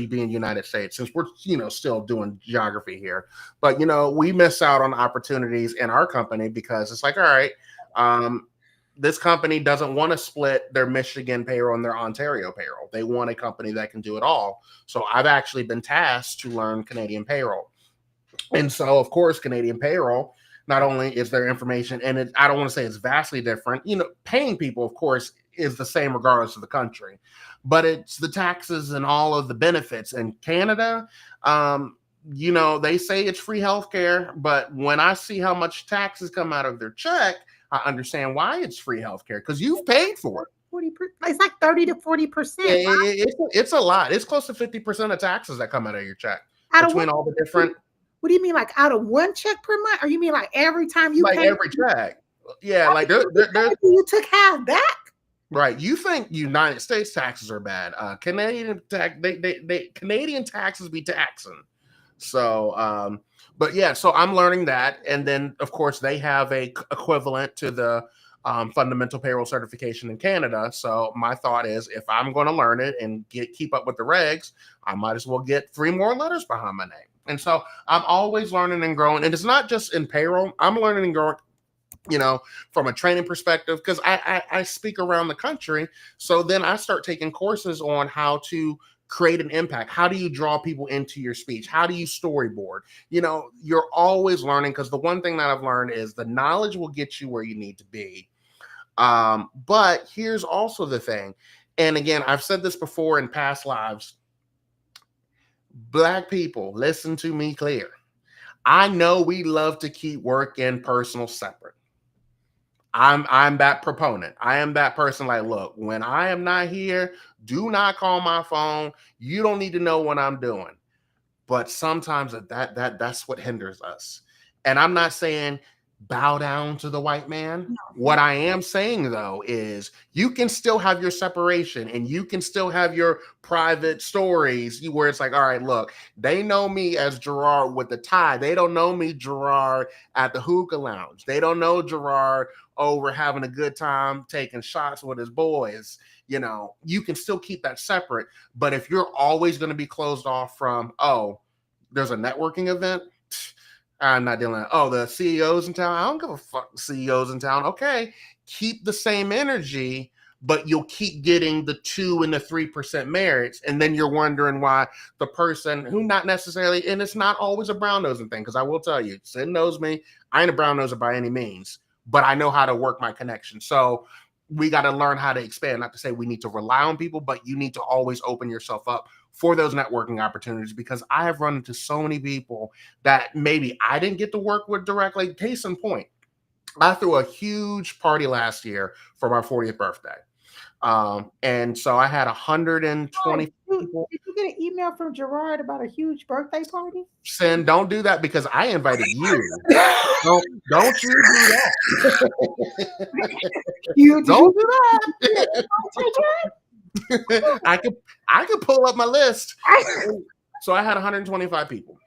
being United States, since we're, still doing geography here. But, we miss out on opportunities in our company because it's like, all right, this company doesn't want to split their Michigan payroll and their Ontario payroll. They want a company that can do it all. So I've actually been tasked to learn Canadian payroll. And so, of course, Canadian payroll, not only is there information, and I don't want to say it's vastly different. Paying people, of course, is the same regardless of the country. But it's the taxes and all of the benefits. In Canada, they say it's free healthcare. But when I see how much taxes come out of their check, I understand why it's free healthcare, because you've paid for it. 40%, it's like 30 to 40%. It's a lot. It's close to 50% of taxes that come out of your check between all the different. What do you mean, like out of one check per month, or you mean like every time you pay? Every check? Yeah, like you took half back. Right. You think United States taxes are bad? Canadian tax, Canadian taxes be taxing. So, but yeah, so I'm learning that. And then, of course, they have a equivalent to the fundamental payroll certification in Canada. So my thought is, if I'm going to learn it and keep up with the regs, I might as well get 3 more letters behind my name. And so I'm always learning and growing. And it's not just in payroll. I'm learning and growing, from a training perspective, because I speak around the country. So then I start taking courses on how to create an impact. How do you draw people into your speech? How do you storyboard? You're always learning, because the one thing that I've learned is the knowledge will get you where you need to be. But here's also the thing. And again, I've said this before in past lives. Black people, listen to me clear. I know we love to keep work and personal separate. I'm that proponent. I am that person like, look, when I am not here, do not call my phone. You don't need to know what I'm doing. But sometimes that's what hinders us. And I'm not saying bow down to the white man. What I am saying though is you can still have your separation and you can still have your private stories where it's like, all right, look, they know me as Gerard with the tie. They don't know me, Gerard, at the hookah lounge. They don't know Gerard over having a good time taking shots with his boys. You can still keep that separate. But if you're always going to be closed off from, oh, there's a networking event, I'm not dealing with, oh, the CEOs in town, I don't give a fuck, CEOs in town. Okay, keep the same energy, but you'll keep getting the 2 and the 3% merits. And then you're wondering why the person who not necessarily, and it's not always a brown nosing thing, because I will tell you, Sin knows me, I ain't a brown noser by any means, but I know how to work my connection. So we got to learn how to expand. Not to say we need to rely on people, but you need to always open yourself up for those networking opportunities, because I have run into so many people that maybe I didn't get to work with directly. Case in point, I threw a huge party last year for my 40th birthday. And so I had 120 people. Did you get an email from Gerard about a huge birthday party? Sin, don't do that because I invited you. Don't you do that. Don't do that. I could pull up my list. So I had 125 people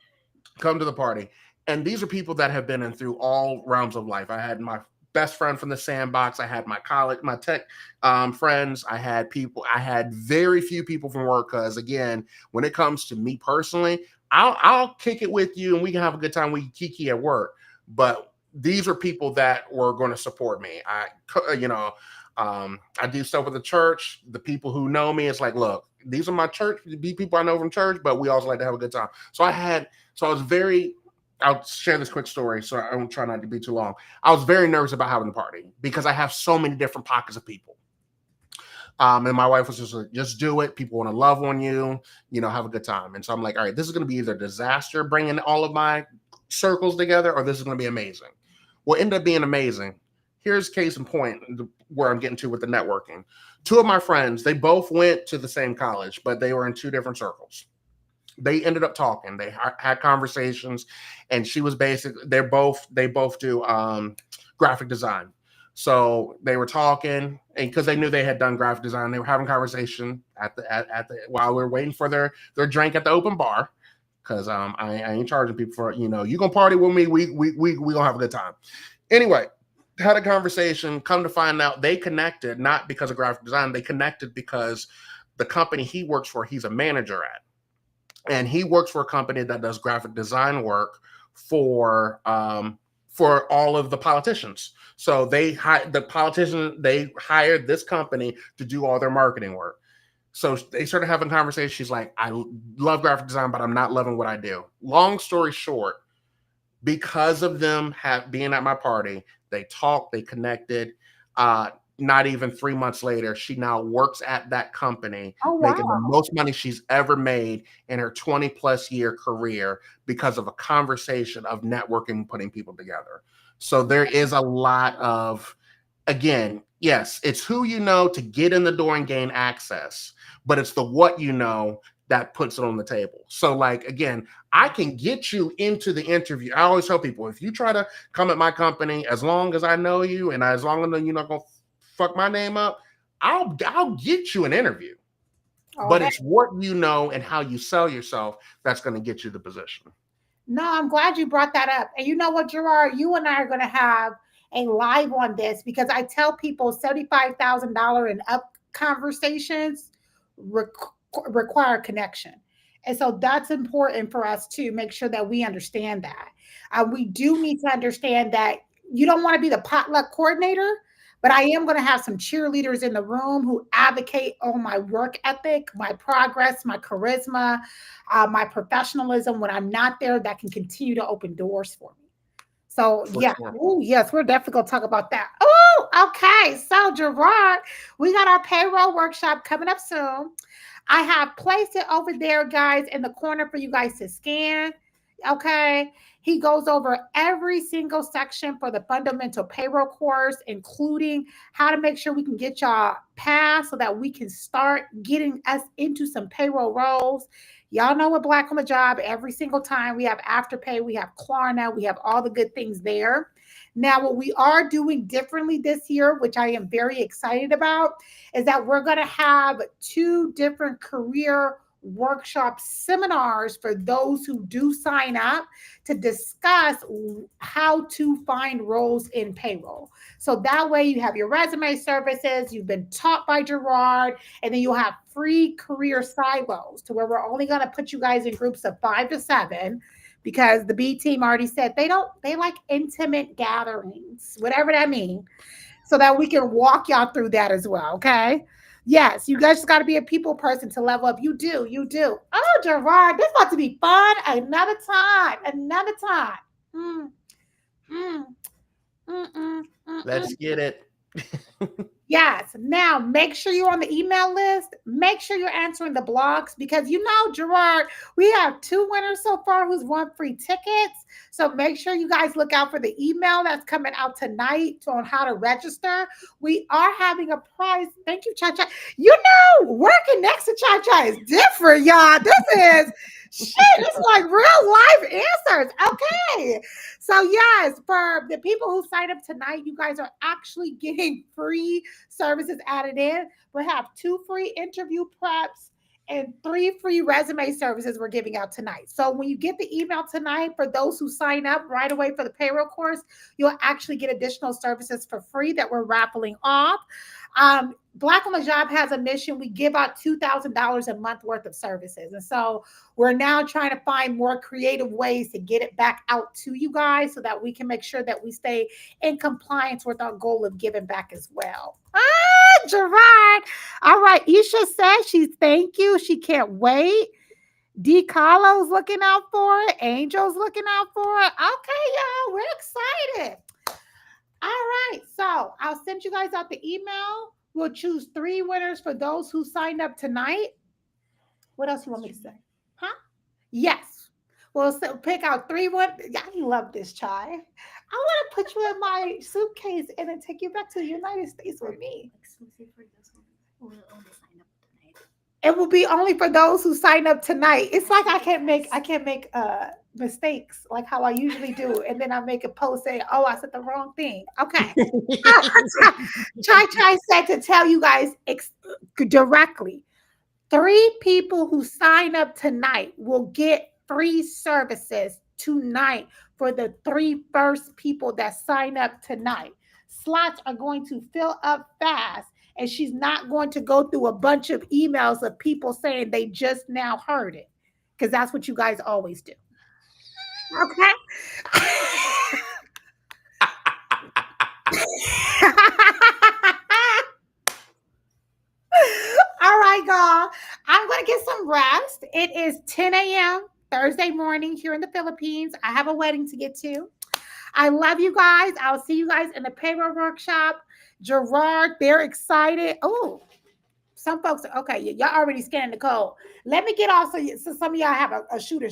come to the party. And these are people that have been in through all realms of life. I had my best friend from the sandbox. I had my college, my tech friends. I had very few people from work because, again, when it comes to me personally, I'll kick it with you and we can have a good time. We can kiki at work. But these are people that were going to support me. I do stuff with the church. The people who know me, it's like, look, these are my church, people I know from church, but we also like to have a good time. I'll share this quick story, so I don't try not to be too long. I was very nervous about having the party because I have so many different pockets of people. And my wife was just like, just do it. People want to love on you, have a good time. And so I'm like, all right, this is going to be either a disaster bringing all of my circles together, or this is going to be amazing. What ended up being amazing, here's case in point where I'm getting to with the networking. 2 of my friends, they both went to the same college, but they were in 2 different circles. They ended up talking. They had conversations, and she was they both do graphic design. So they were talking, and because they knew they had done graphic design, they were having conversation at the while we were waiting for their drink at the open bar. Because I ain't charging people for you gonna party with me. We gonna have a good time. Anyway, had a conversation. Come to find out, they connected not because of graphic design. They connected because the company he works for, he's a manager at. And he works for a company that does graphic design work for all of the politicians. So they hired this company to do all their marketing work. So they started having conversations. She's like, I love graphic design, but I'm not loving what I do. Long story short, because of them being at my party, they talked, they connected. Not even 3 months later, she now works at that company, making the most money she's ever made in her 20 plus year career because of a conversation of networking, putting people together. So there is a lot of, again, yes, it's who you know to get in the door and gain access, but it's the what you know that puts it on the table. So, like, again, I can get you into the interview. I always tell people, if you try to come at my company, as long as I know you and as long as you're not going to fuck my name up, I'll get you an interview. Okay. But it's what you know and how you sell yourself that's going to get you the position. No, I'm glad you brought that up. And you know what, Gerard, you and I are going to have a live on this because I tell people $75,000 and up conversations require connection. And so that's important for us to make sure that we understand that. We do need to understand that you don't want to be the potluck coordinator, but I am going to have some cheerleaders in the room who advocate on my work ethic, my progress, my charisma, my professionalism when I'm not there, that can continue to open doors for me. So, yeah. Oh, yes, we're definitely going to talk about that. Oh, okay. So, Gerard, we got our payroll workshop coming up soon. I have placed it over there, guys, in the corner for you guys to scan. Okay. He goes over every single section for the fundamental payroll course, including how to make sure we can get y'all passed so that we can start getting us into some payroll roles. Y'all know what Black on the Job, every single time we have Afterpay, we have Klarna, we have all the good things there. Now, what we are doing differently this year, which I am very excited about, is that we're going to have two different career workshop seminars for those who do sign up to discuss how to find roles in payroll. So that way you have your resume services, you've been taught by Gerard, and then you'll have free career silos to where we're only going to put you guys in groups of 5 to 7 because the B team already said they like intimate gatherings, whatever that means, so that we can walk y'all through that as well. Okay. Yes, you guys just got to be a people person to level up. You do, you do. Oh, Gerard, this about to be fun. Another time, another time. Mm, mm, mm, mm, mm, Let's mm. get it. Yes. Now, make sure you're on the email list. Make sure you're answering the blogs because you know, Gerard, we have 2 winners so far who's won free tickets. So make sure you guys look out for the email that's coming out tonight on how to register. We are having a prize. Thank you, Cha Cha. You know, working next to Cha Cha is different, y'all. This is shit. It's like real life answers. Okay. So, yes, for the people who sign up tonight, you guys are actually getting free services added in. We have 2 free interview preps and 3 free resume services we're giving out tonight. So when you get the email tonight, for those who sign up right away for the payroll course, you'll actually get additional services for free that we're raffling off. Black on the Job has a mission. We give out $2,000 a month worth of services. And so we're now trying to find more creative ways to get it back out to you guys so that we can make sure that we stay in compliance with our goal of giving back as well. Ah, Gerard. All right. Isha says she's thank you. She can't wait. D. Carlo's looking out for it. Angel's looking out for it. Okay, y'all. We're excited. All right. So I'll send you guys out the email. We'll choose 3 winners for those who signed up tonight. What else you want me to say? Huh? Yes. We'll pick out 3 I love this, Chai. I want to put you in my suitcase and then take you back to the United States with me. Exclusive for those who will only sign up tonight. It will be only for those who sign up tonight. It's like I can't make mistakes like how I usually do, and then I make a post saying, "Oh, I said the wrong thing." Okay. Chai Chai said to tell you guys directly. 3 people who sign up tonight will get free services tonight for the 3 first people that sign up tonight. Slots are going to fill up fast, and she's not going to go through a bunch of emails of people saying they just now heard it because that's what you guys always do. Okay. All right, y'all. I'm going to get some rest. It is 10 a.m. Thursday morning here in the Philippines. I have a wedding to get to. I love you guys. I'll see you guys in the payroll workshop. Gerard, they're excited. Oh, some folks, okay, y'all already scanning the code. Let me get off so some of y'all have a shooter